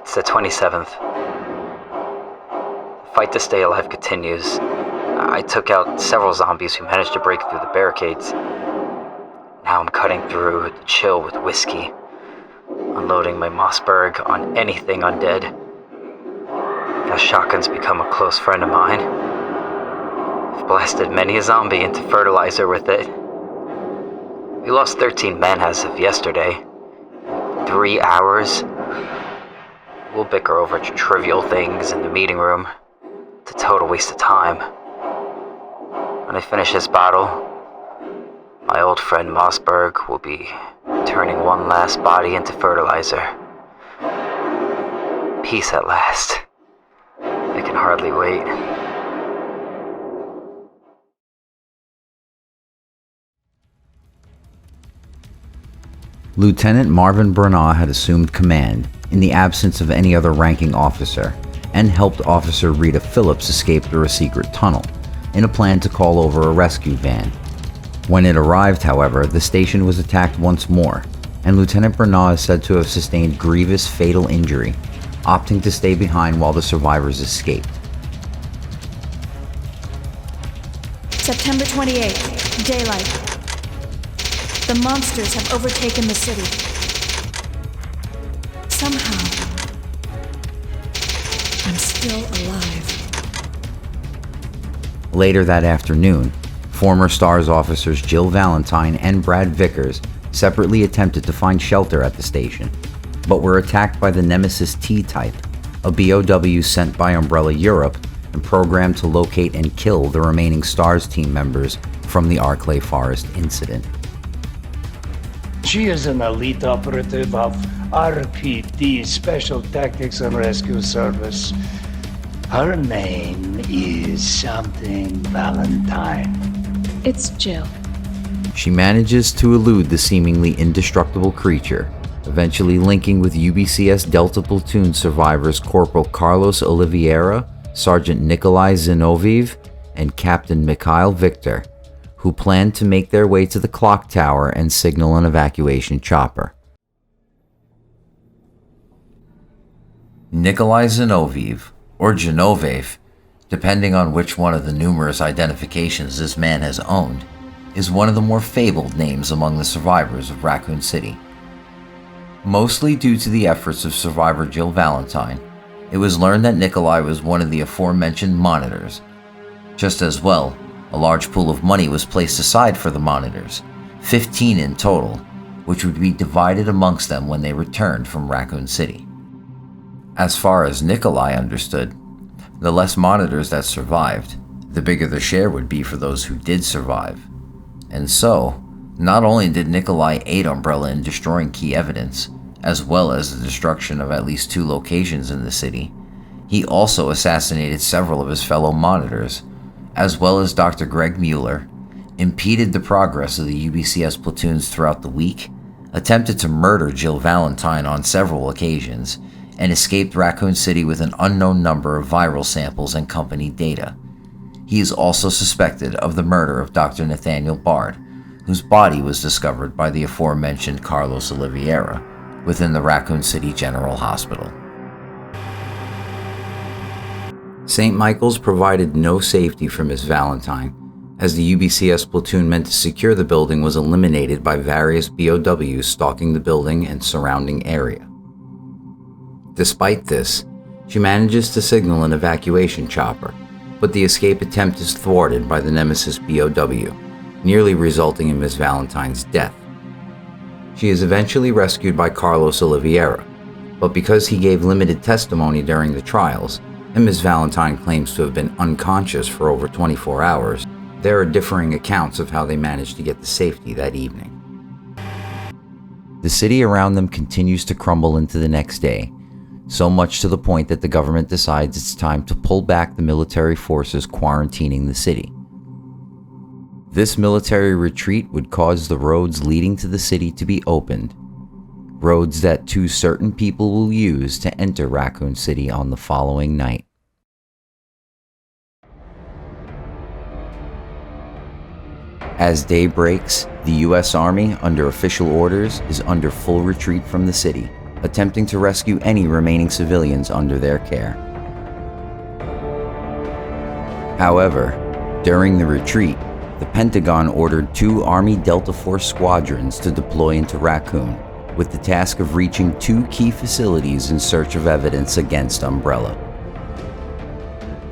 It's the 27th. The fight to stay alive continues. I took out several zombies who managed to break through the barricades. Now I'm cutting through the chill with whiskey, unloading my Mossberg on anything undead. That shotgun's become a close friend of mine. I've blasted many a zombie into fertilizer with it. We lost 13 men as of yesterday. 3 hours. We'll bicker over trivial things in the meeting room. It's a total waste of time. When I finish this bottle, my old friend Mossberg will be turning one last body into fertilizer. Peace at last. I can hardly wait. Lieutenant Marvin Bernard had assumed command in the absence of any other ranking officer and helped Officer Rita Phillips escape through a secret tunnel in a plan to call over a rescue van. When it arrived, however, the station was attacked once more, and Lieutenant Bernard is said to have sustained grievous fatal injury, opting to stay behind while the survivors escaped. September 28th, daylight. The monsters have overtaken the city. Somehow, I'm still alive. Later that afternoon, former STARS officers Jill Valentine and Brad Vickers separately attempted to find shelter at the station, but were attacked by the Nemesis T-type, a BOW sent by Umbrella Europe and programmed to locate and kill the remaining STARS team members from the Arklay Forest incident. She is an elite operative of RPD, Special Tactics and Rescue Service. Her name is something Valentine. It's Jill. She manages to elude the seemingly indestructible creature, eventually linking with UBCS Delta Platoon survivors Corporal Carlos Oliveira, Sergeant Nikolai Zinoviev, and Captain Mikhail Victor, who planned to make their way to the clock tower and signal an evacuation chopper. Nikolai Zinoviev, or Genoviev, depending on which one of the numerous identifications this man has owned, is one of the more fabled names among the survivors of Raccoon City. Mostly due to the efforts of survivor Jill Valentine, it was learned that Nikolai was one of the aforementioned monitors. Just as well, a large pool of money was placed aside for the monitors, 15 in total, which would be divided amongst them when they returned from Raccoon City. As far as Nikolai understood, the less monitors that survived, the bigger the share would be for those who did survive. And so, not only did Nikolai aid Umbrella in destroying key evidence, as well as the destruction of at least 2 locations in the city, he also assassinated several of his fellow monitors, as well as Dr. Greg Mueller, impeded the progress of the UBCS platoons throughout the week, attempted to murder Jill Valentine on several occasions, and escaped Raccoon City with an unknown number of viral samples and company data. He is also suspected of the murder of Dr. Nathaniel Bard, whose body was discovered by the aforementioned Carlos Oliveira within the Raccoon City General Hospital. St. Michael's provided no safety for Miss Valentine, as the UBCS platoon meant to secure the building was eliminated by various BOWs stalking the building and surrounding area. Despite this, she manages to signal an evacuation chopper, but the escape attempt is thwarted by the Nemesis BOW, nearly resulting in Miss Valentine's death. She is eventually rescued by Carlos Oliveira, but because he gave limited testimony during the trials, and Miss Valentine claims to have been unconscious for over 24 hours, there are differing accounts of how they managed to get to safety that evening. The city around them continues to crumble into the next day, so much to the point that the government decides it's time to pull back the military forces quarantining the city. This military retreat would cause the roads leading to the city to be opened, roads that 2 certain people will use to enter Raccoon City on the following night. As day breaks, the U.S. Army, under official orders, is under full retreat from the city, attempting to rescue any remaining civilians under their care. However, during the retreat, the Pentagon ordered 2 Army Delta Force squadrons to deploy into Raccoon, with the task of reaching 2 key facilities in search of evidence against Umbrella.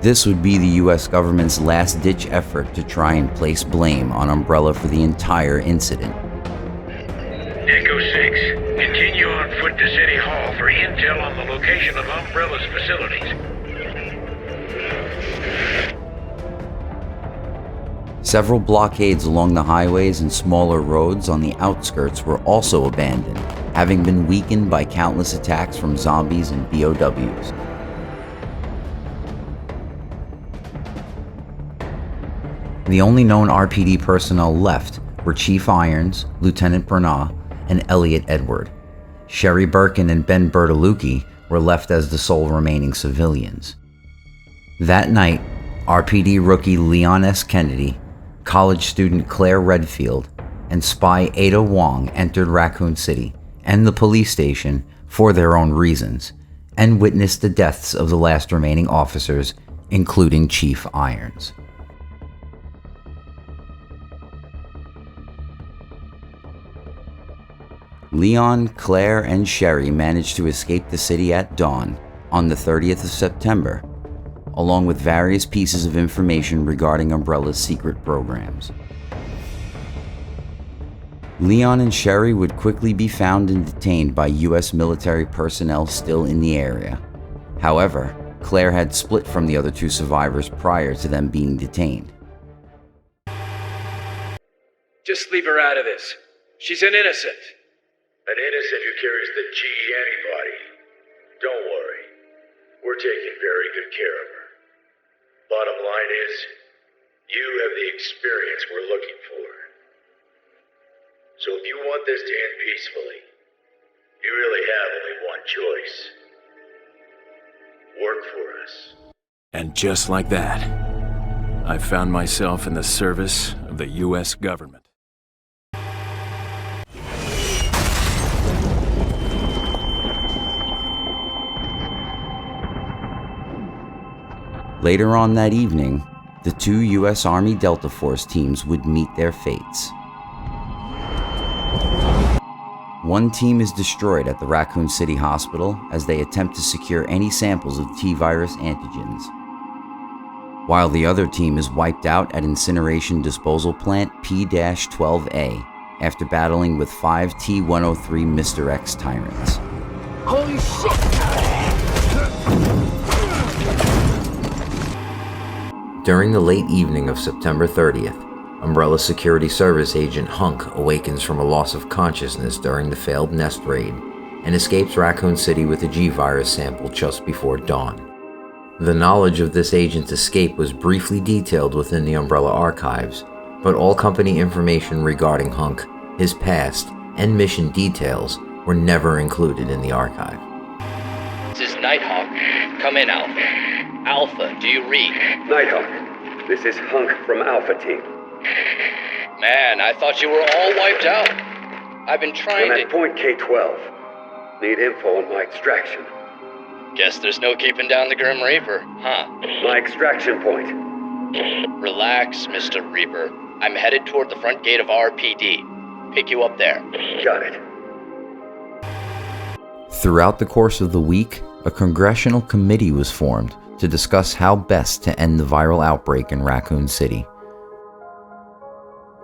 This would be the US government's last-ditch effort to try and place blame on Umbrella for the entire incident. Echo 6, continue on foot to City Hall for intel on the location of Umbrella's facilities. Several blockades along the highways and smaller roads on the outskirts were also abandoned, having been weakened by countless attacks from zombies and BOWs. The only known RPD personnel left were Chief Irons, Lieutenant Bernard, and Elliot Edward. Sherry Birkin and Ben Bertolucci were left as the sole remaining civilians. That night, RPD rookie Leon S. Kennedy, college student Claire Redfield, and spy Ada Wong entered Raccoon City and the police station for their own reasons, and witnessed the deaths of the last remaining officers, including Chief Irons. Leon, Claire, and Sherry managed to escape the city at dawn on the 30th of September, along with various pieces of information regarding Umbrella's secret programs. Leon and Sherry would quickly be found and detained by US military personnel still in the area. However, Claire had split from the other two survivors prior to them being detained. Just leave her out of this. She's an innocent. An innocent who carries the G antibody. Don't worry. We're taking very good care of her. Bottom line is, you have the experience we're looking for. So if you want this to end peacefully, you really have only one choice. Work for us. And just like that, I found myself in the service of the U.S. government. Later on that evening, the two U.S. Army Delta Force teams would meet their fates. One team is destroyed at the Raccoon City Hospital as they attempt to secure any samples of T-virus antigens, while the other team is wiped out at Incineration Disposal Plant P-12A after battling with 5 T-103 Mr. X Tyrants. Holy shit! During the late evening of September 30th, Umbrella Security Service Agent Hunk awakens from a loss of consciousness during the failed Nest raid and escapes Raccoon City with a G-virus sample just before dawn. The knowledge of this agent's escape was briefly detailed within the Umbrella archives, but all company information regarding Hunk, his past, and mission details were never included in the archive. This is Nighthawk. Come in, Alpha. Alpha, do you read? Nighthawk, this is Hunk from Alpha Team. Man, I thought you were all wiped out. I've been trying I'm at point K-12. Need info on my extraction. Guess there's no keeping down the Grim Reaper, huh? My extraction point. Relax, Mr. Reaper. I'm headed toward the front gate of RPD. Pick you up there. Got it. Throughout the course of the week, a congressional committee was formed to discuss how best to end the viral outbreak in Raccoon City.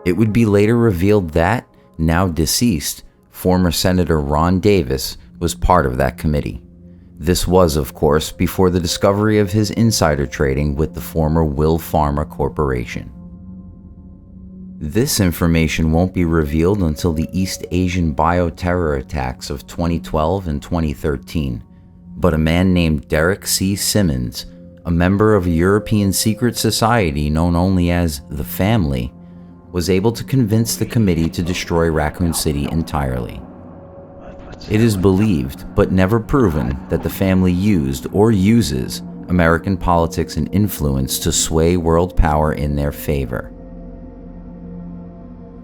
It would be later revealed that, now deceased, former Senator Ron Davis was part of that committee. This was, of course, before the discovery of his insider trading with the former Will Pharma Corporation. This information won't be revealed until the East Asian bioterror attacks of 2012 and 2013, but a man named Derek C. Simmons, a member of a European secret society known only as the Family, was able to convince the committee to destroy Raccoon City entirely. It is believed, but never proven, that the Family used or uses American politics and influence to sway world power in their favor.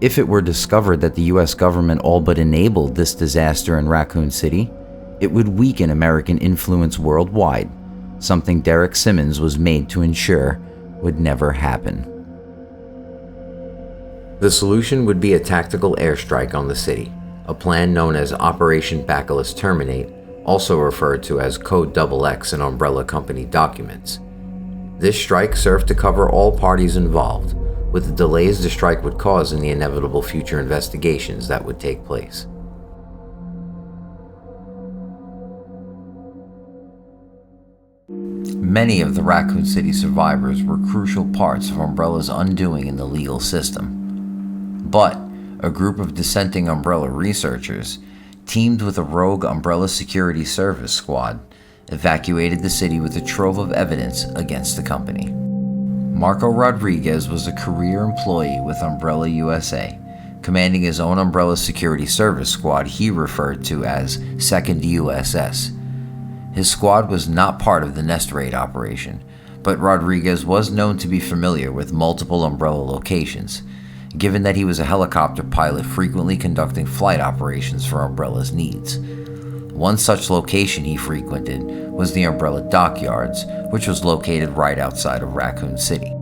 If it were discovered that the US government all but enabled this disaster in Raccoon City, it would weaken American influence worldwide, something Derek Simmons was made to ensure would never happen. The solution would be a tactical airstrike on the city, a plan known as Operation Backalis Terminate, also referred to as Code XX in Umbrella Company documents. This strike served to cover all parties involved, with the delays the strike would cause in the inevitable future investigations that would take place. Many of the Raccoon City survivors were crucial parts of Umbrella's undoing in the legal system. But a group of dissenting Umbrella researchers, teamed with a rogue Umbrella Security Service squad, evacuated the city with a trove of evidence against the company. Marco Rodriguez was a career employee with Umbrella USA, commanding his own Umbrella Security Service squad he referred to as 2nd USS. His squad was not part of the Nest raid operation, but Rodriguez was known to be familiar with multiple Umbrella locations, given that he was a helicopter pilot frequently conducting flight operations for Umbrella's needs. One such location he frequented was the Umbrella Dockyards, which was located right outside of Raccoon City.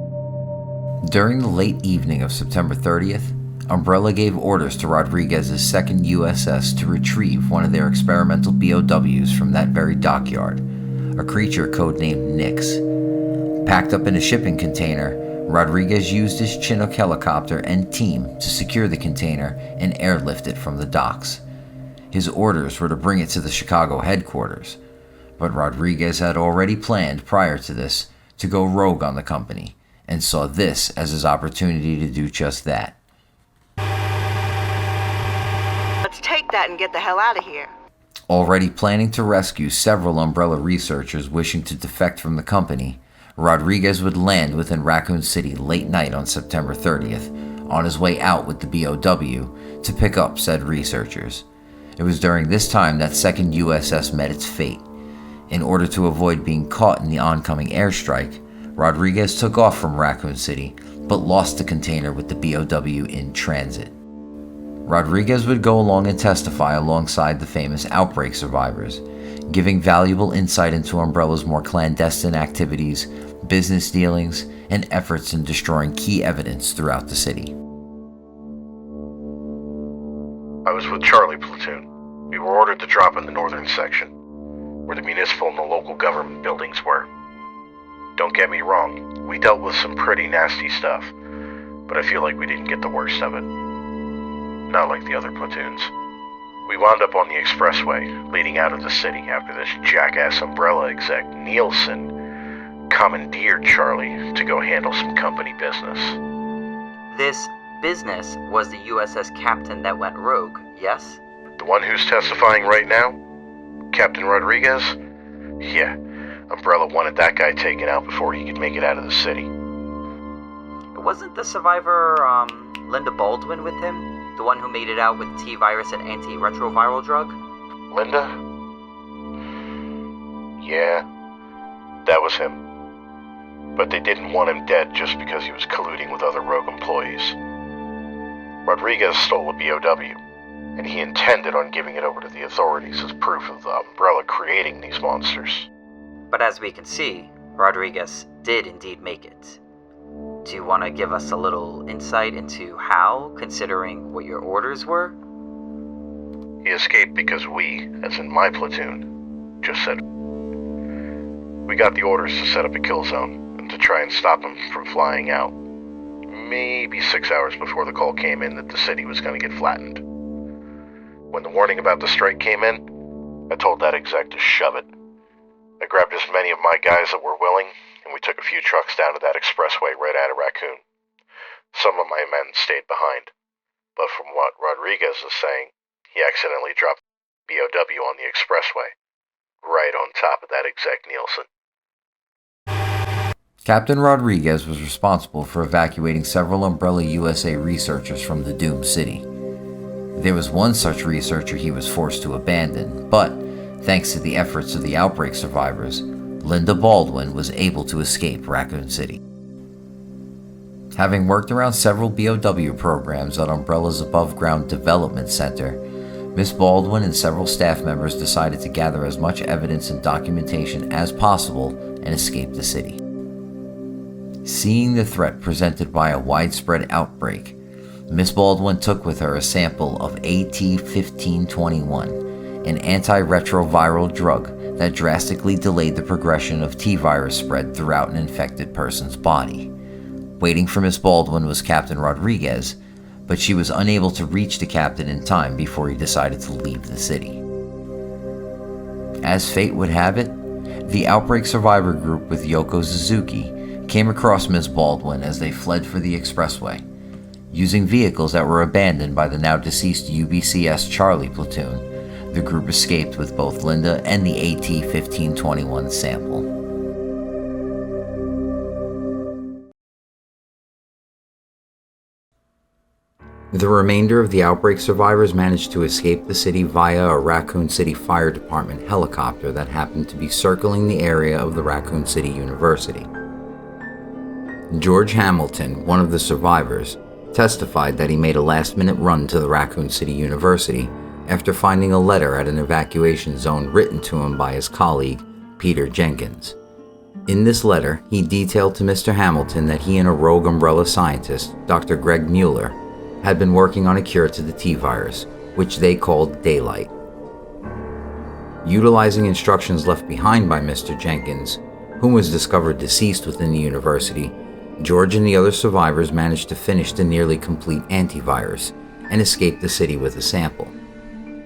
During the late evening of September 30th, Umbrella gave orders to Rodriguez's 2nd USS to retrieve one of their experimental BOWs from that very dockyard, a creature codenamed Nyx. Packed up in a shipping container, Rodriguez used his Chinook helicopter and team to secure the container and airlift it from the docks. His orders were to bring it to the Chicago headquarters, but Rodriguez had already planned prior to this to go rogue on the company, and saw this as his opportunity to do just that. Let's take that and get the hell out of here. Already planning to rescue several Umbrella researchers wishing to defect from the company, Rodriguez would land within Raccoon City late night on September 30th, on his way out with the BOW to pick up said researchers. It was during this time that second USS met its fate. In order to avoid being caught in the oncoming airstrike, Rodriguez took off from Raccoon City, but lost the container with the BOW in transit. Rodriguez would go along and testify alongside the famous Outbreak survivors, giving valuable insight into Umbrella's more clandestine activities, business dealings, and efforts in destroying key evidence throughout the city. I was with Charlie Platoon. We were ordered to drop in the northern section, where the municipal and the local government buildings were. Don't get me wrong, we dealt with some pretty nasty stuff, but I feel like we didn't get the worst of it. Not like the other platoons. We wound up on the expressway, leading out of the city after this jackass Umbrella exec, Nielsen, commandeered Charlie to go handle some company business. This business was the USS captain that went rogue, yes? The one who's testifying right now? Captain Rodriguez? Yeah, Umbrella wanted that guy taken out before he could make it out of the city. Wasn't the survivor, Linda Baldwin with him? The one who made it out with T-virus and anti-retroviral drug? Linda? Yeah, that was him. But they didn't want him dead just because he was colluding with other rogue employees. Rodriguez stole a BOW, and he intended on giving it over to the authorities as proof of the Umbrella creating these monsters. But as we can see, Rodriguez did indeed make it. Do you want to give us a little insight into how, considering what your orders were? He escaped because we, as in my platoon, just said we got the orders to set up a kill zone and to try and stop him from flying out. Maybe 6 hours before the call came in that the city was going to get flattened. When the warning about the strike came in, I told that exec to shove it. I grabbed as many of my guys that were willing, and we took a few trucks down to that expressway right out of Raccoon. Some of my men stayed behind, but from what Rodriguez is saying, he accidentally dropped the BOW on the expressway, right on top of that exec Nielsen. Captain Rodriguez was responsible for evacuating several Umbrella USA researchers from the doomed city. There was one such researcher he was forced to abandon, but thanks to the efforts of the Outbreak survivors, Linda Baldwin was able to escape Raccoon City. Having worked around several BOW programs at Umbrella's above-ground development center, Miss Baldwin and several staff members decided to gather as much evidence and documentation as possible and escape the city. Seeing the threat presented by a widespread outbreak, Miss Baldwin took with her a sample of AT-1521, an antiretroviral drug that drastically delayed the progression of T-virus spread throughout an infected person's body. Waiting for Miss Baldwin was Captain Rodriguez, but she was unable to reach the captain in time before he decided to leave the city. As fate would have it, the Outbreak survivor group with Yoko Suzuki came across Miss Baldwin as they fled for the expressway. Using vehicles that were abandoned by the now deceased UBCS Charlie platoon, the group escaped with both Linda and the AT-1521 sample. The remainder of the Outbreak survivors managed to escape the city via a Raccoon City Fire Department helicopter that happened to be circling the area of the Raccoon City University. George Hamilton, one of the survivors, testified that he made a last-minute run to the Raccoon City University after finding a letter at an evacuation zone written to him by his colleague, Peter Jenkins. In this letter, he detailed to Mr. Hamilton that he and a rogue Umbrella scientist, Dr. Greg Mueller, had been working on a cure to the T-virus, which they called Daylight. Utilizing instructions left behind by Mr. Jenkins, whom was discovered deceased within the university, George and the other survivors managed to finish the nearly complete antivirus and escape the city with a sample.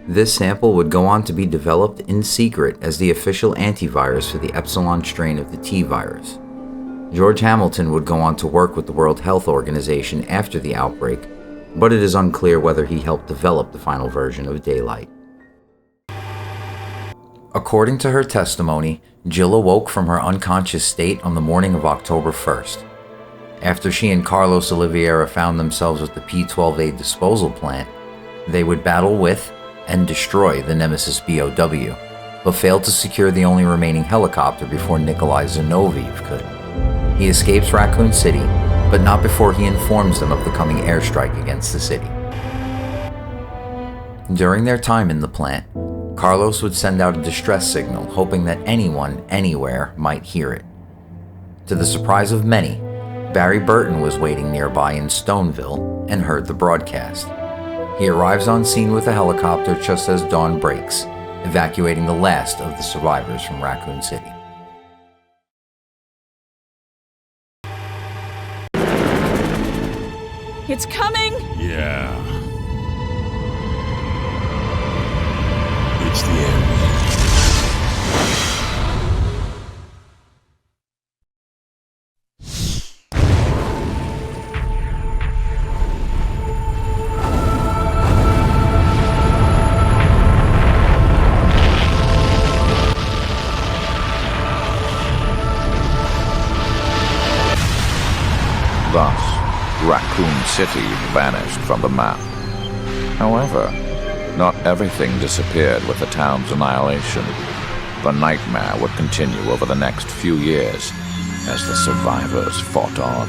This sample would go on to be developed in secret as the official antivirus for the Epsilon strain of the T-virus. George Hamilton would go on to work with the World Health Organization after the outbreak, but it is unclear whether he helped develop the final version of Daylight. According to her testimony, Jill awoke from her unconscious state on the morning of October 1st. After she and Carlos Oliveira found themselves at the P-12A disposal plant, they would battle with and destroy the Nemesis BOW, but failed to secure the only remaining helicopter before Nikolai Zinoviev could. He escapes Raccoon City, but not before he informs them of the coming airstrike against the city. During their time in the plant, Carlos would send out a distress signal, hoping that anyone, anywhere, might hear it. To the surprise of many, Barry Burton was waiting nearby in Stoneville and heard the broadcast. He arrives on scene with a helicopter just as dawn breaks, evacuating the last of the survivors from Raccoon City. It's coming! Yeah. It's the end. Thus, Raccoon City vanished from the map. However, not everything disappeared with the town's annihilation. The nightmare would continue over the next few years as the survivors fought on.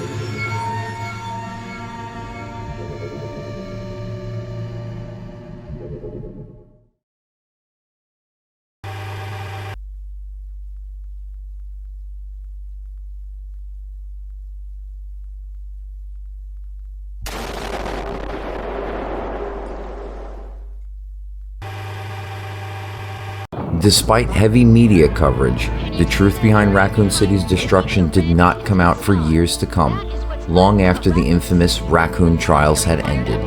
Despite heavy media coverage, the truth behind Raccoon City's destruction did not come out for years to come, long after the infamous Raccoon trials had ended.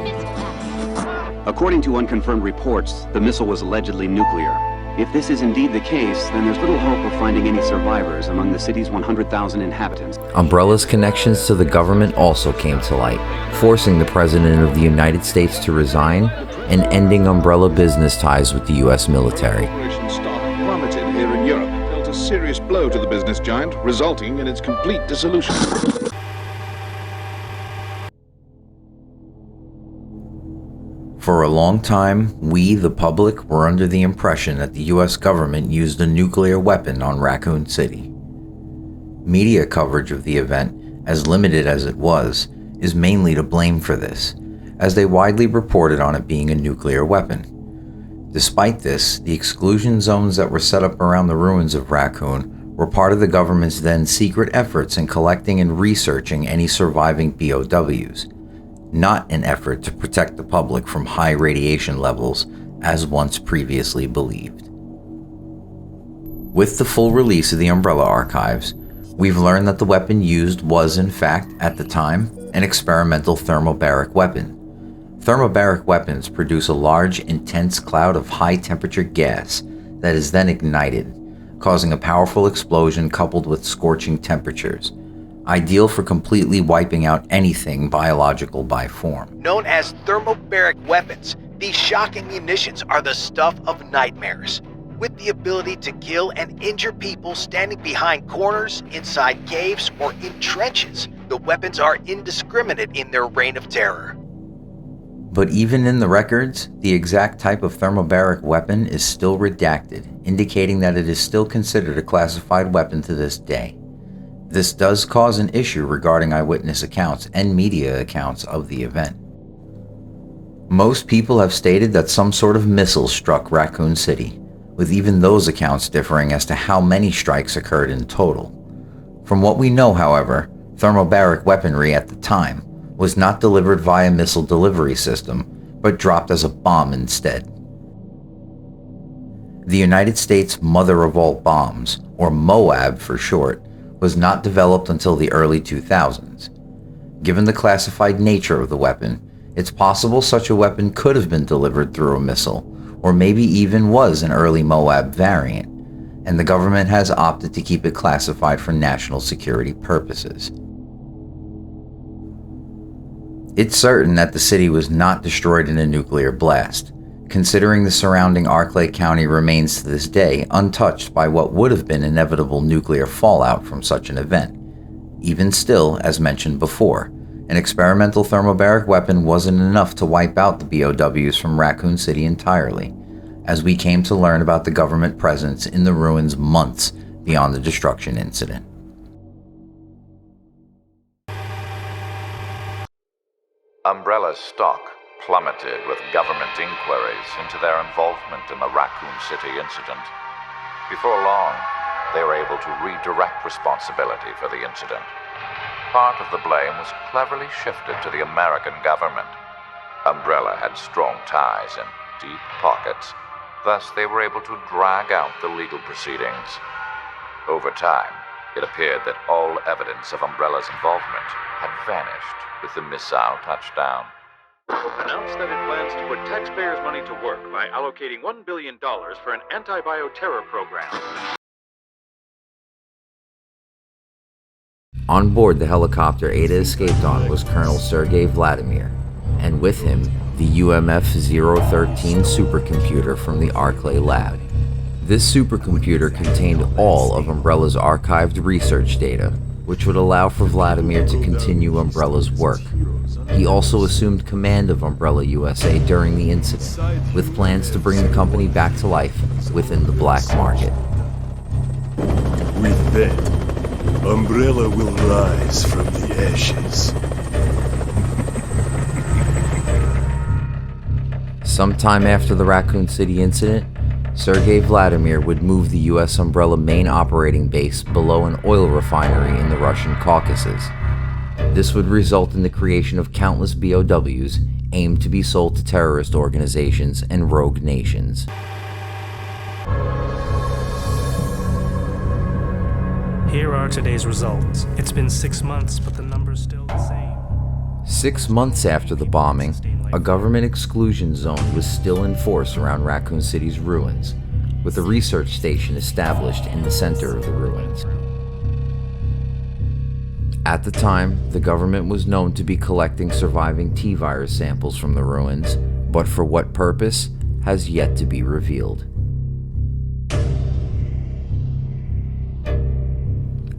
According to unconfirmed reports, the missile was allegedly nuclear. If this is indeed the case, then there's little hope of finding any survivors among the city's 100,000 inhabitants. Umbrella's connections to the government also came to light, forcing the President of the United States to resign and ending Umbrella business ties with the U.S. military. Stock plummeted here in Europe, dealt a serious blow to the business giant, resulting in its complete dissolution. For a long time, we, the public, were under the impression that the U.S. government used a nuclear weapon on Raccoon City. Media coverage of the event, as limited as it was, is mainly to blame for this, as they widely reported on it being a nuclear weapon. Despite this, the exclusion zones that were set up around the ruins of Raccoon were part of the government's then secret efforts in collecting and researching any surviving BOWs, not an effort to protect the public from high radiation levels as once previously believed. With the full release of the Umbrella archives, we've learned that the weapon used was, in fact, at the time, an experimental thermobaric weapon. Thermobaric weapons produce a large, intense cloud of high-temperature gas that is then ignited, causing a powerful explosion coupled with scorching temperatures, ideal for completely wiping out anything biological by form. Known as thermobaric weapons, these shocking munitions are the stuff of nightmares, with the ability to kill and injure people standing behind corners, inside caves, or in trenches. The weapons are indiscriminate in their reign of terror. But even in the records, the exact type of thermobaric weapon is still redacted, indicating that it is still considered a classified weapon to this day. This does cause an issue regarding eyewitness accounts and media accounts of the event. Most people have stated that some sort of missile struck Raccoon City, with even those accounts differing as to how many strikes occurred in total. From what we know, however, thermobaric weaponry at the time was not delivered via missile delivery system, but dropped as a bomb instead. The United States Mother of All Bombs, or MOAB for short, was not developed until the early 2000s. Given the classified nature of the weapon, it's possible such a weapon could have been delivered through a missile, or maybe even was an early Moab variant, and the government has opted to keep it classified for national security purposes. It's certain that the city was not destroyed in a nuclear blast, considering the surrounding Arklay County remains to this day untouched by what would have been inevitable nuclear fallout from such an event. Even still, as mentioned before, an experimental thermobaric weapon wasn't enough to wipe out the BOWs from Raccoon City entirely, as we came to learn about the government presence in the ruins months beyond the destruction incident. Umbrella's stock plummeted with government inquiries into their involvement in the Raccoon City incident. Before long, they were able to redirect responsibility for the incident. Part of the blame was cleverly shifted to the American government. Umbrella had strong ties and deep pockets, thus they were able to drag out the legal proceedings. Over time, it appeared that all evidence of Umbrella's involvement had vanished with the missile touchdown. Announced that it plans to put taxpayers' money to work by allocating $1 billion for an anti-bioterror program. On board the helicopter Ada escaped on was Colonel Sergei Vladimir, and with him, the UMF-013 supercomputer from the Arklay lab. This supercomputer contained all of Umbrella's archived research data, which would allow for Vladimir to continue Umbrella's work. He also assumed command of Umbrella USA during the incident, with plans to bring the company back to life within the black market. With that, Umbrella will rise from the ashes. Sometime after the Raccoon City incident, Sergei Vladimir would move the US Umbrella main operating base below an oil refinery in the Russian Caucasus. This would result in the creation of countless BOWs aimed to be sold to terrorist organizations and rogue nations. Here are today's results. It's been 6 months, but the number's still the same. 6 months after the bombing, a government exclusion zone was still in force around Raccoon City's ruins, with a research station established in the center of the ruins. At the time, the government was known to be collecting surviving T-virus samples from the ruins, but for what purpose has yet to be revealed.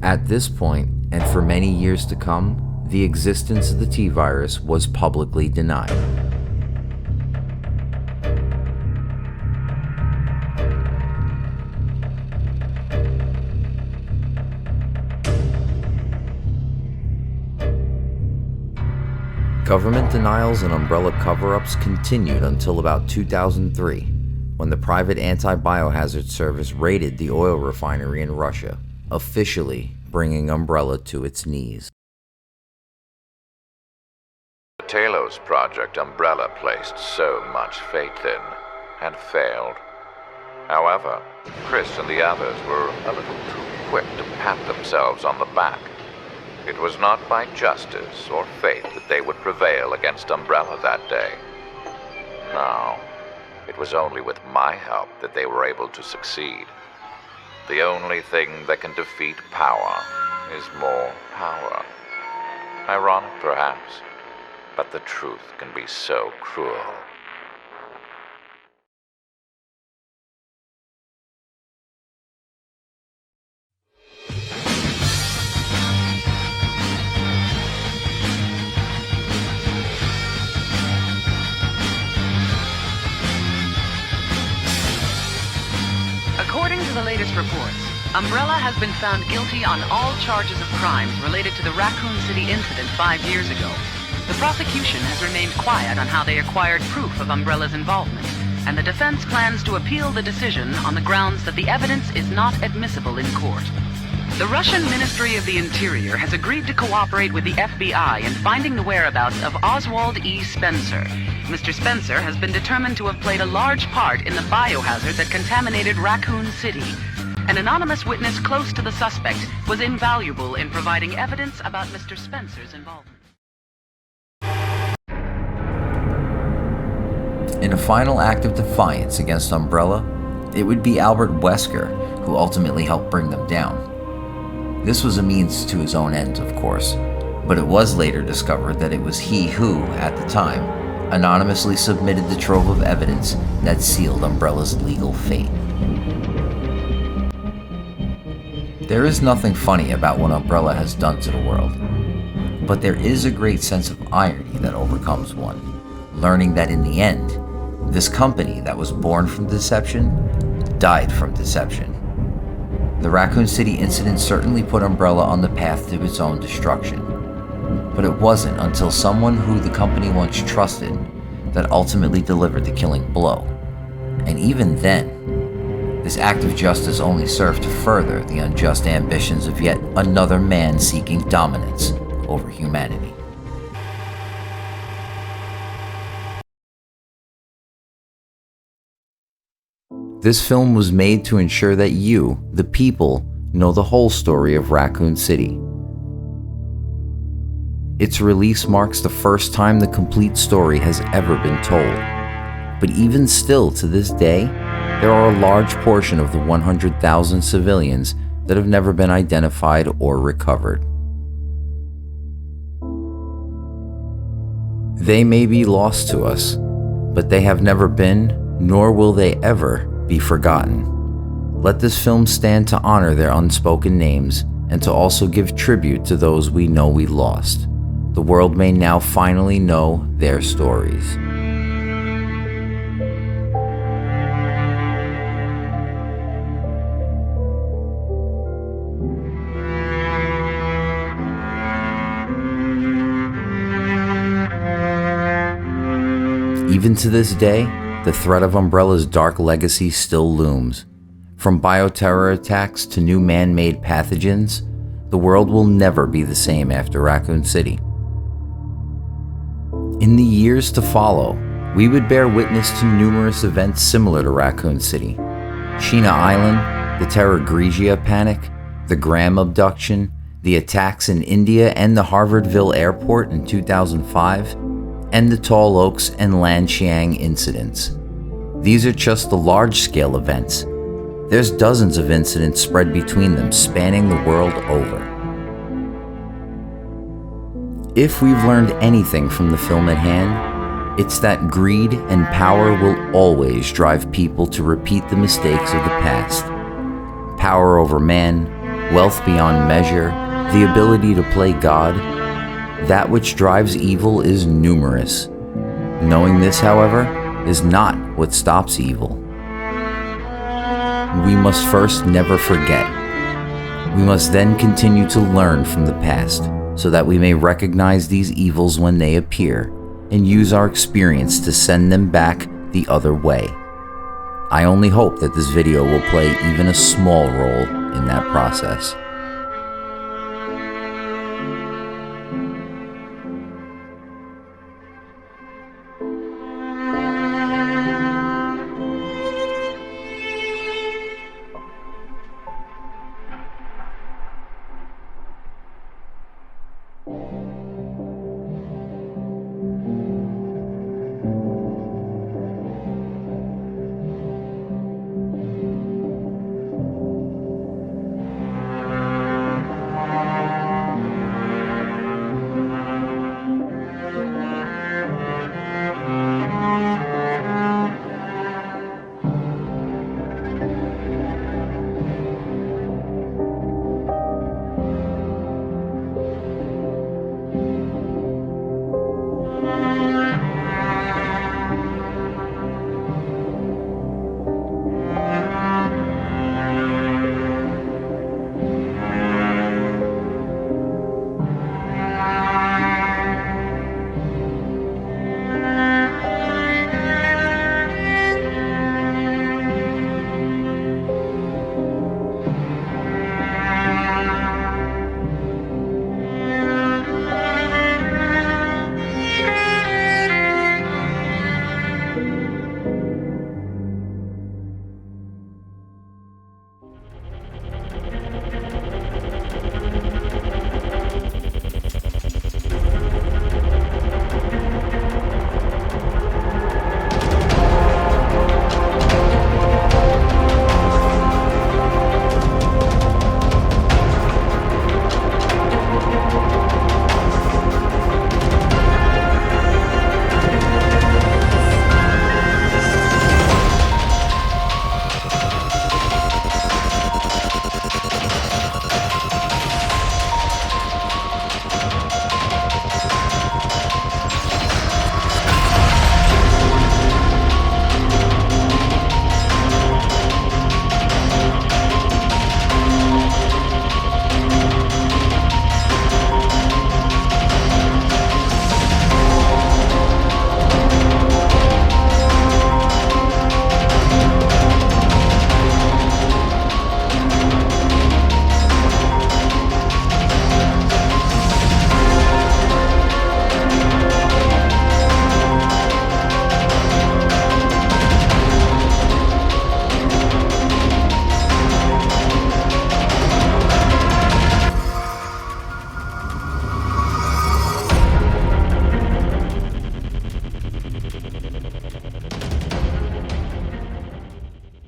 At this point, and for many years to come, the existence of the T-virus was publicly denied. Government denials and Umbrella cover-ups continued until about 2003, when the private anti-biohazard service raided the oil refinery in Russia, officially bringing Umbrella to its knees. The Talos project Umbrella placed so much faith in had failed. However, Chris and the others were a little too quick to pat themselves on the back. It was not by justice or faith that they would prevail against Umbrella that day. No, it was only with my help that they were able to succeed. The only thing that can defeat power is more power. Ironic, perhaps, but the truth can be so cruel. According to the latest reports, Umbrella has been found guilty on all charges of crimes related to the Raccoon City incident 5 years ago. The prosecution has remained quiet on how they acquired proof of Umbrella's involvement, and the defense plans to appeal the decision on the grounds that the evidence is not admissible in court. The Russian Ministry of the Interior has agreed to cooperate with the FBI in finding the whereabouts of Oswald E. Spencer. Mr. Spencer has been determined to have played a large part in the biohazard that contaminated Raccoon City. An anonymous witness close to the suspect was invaluable in providing evidence about Mr. Spencer's involvement. In a final act of defiance against Umbrella, it would be Albert Wesker who ultimately helped bring them down. This was a means to his own ends, of course, but it was later discovered that it was he who, at the time, anonymously submitted the trove of evidence that sealed Umbrella's legal fate. There is nothing funny about what Umbrella has done to the world, but there is a great sense of irony that overcomes one, learning that in the end, this company that was born from deception died from deception. The Raccoon City incident certainly put Umbrella on the path to its own destruction, but it wasn't until someone who the company once trusted that ultimately delivered the killing blow. And even then, this act of justice only served to further the unjust ambitions of yet another man seeking dominance over humanity. This film was made to ensure that you, the people, know the whole story of Raccoon City. Its release marks the first time the complete story has ever been told. But even still, to this day, there are a large portion of the 100,000 civilians that have never been identified or recovered. They may be lost to us, but they have never been, nor will they ever, be forgotten. Let this film stand to honor their unspoken names and to also give tribute to those we know we lost. The world may now finally know their stories. Even to this day, the threat of Umbrella's dark legacy still looms. From bioterror attacks to new man-made pathogens, the world will never be the same after Raccoon City. In the years to follow, we would bear witness to numerous events similar to Raccoon City. Sheena Island, the Terra Grigia panic, the Graham abduction, the attacks in India and the Harvardville airport in 2005, and the Tall Oaks and Lanxiang incidents. These are just the large-scale events. There's dozens of incidents spread between them, spanning the world over. If we've learned anything from the film at hand, it's that greed and power will always drive people to repeat the mistakes of the past. Power over man, wealth beyond measure, the ability to play God. That which drives evil is numerous. Knowing this, however, is not what stops evil. We must first never forget. We must then continue to learn from the past, so that we may recognize these evils when they appear, and use our experience to send them back the other way. I only hope that this video will play even a small role in that process.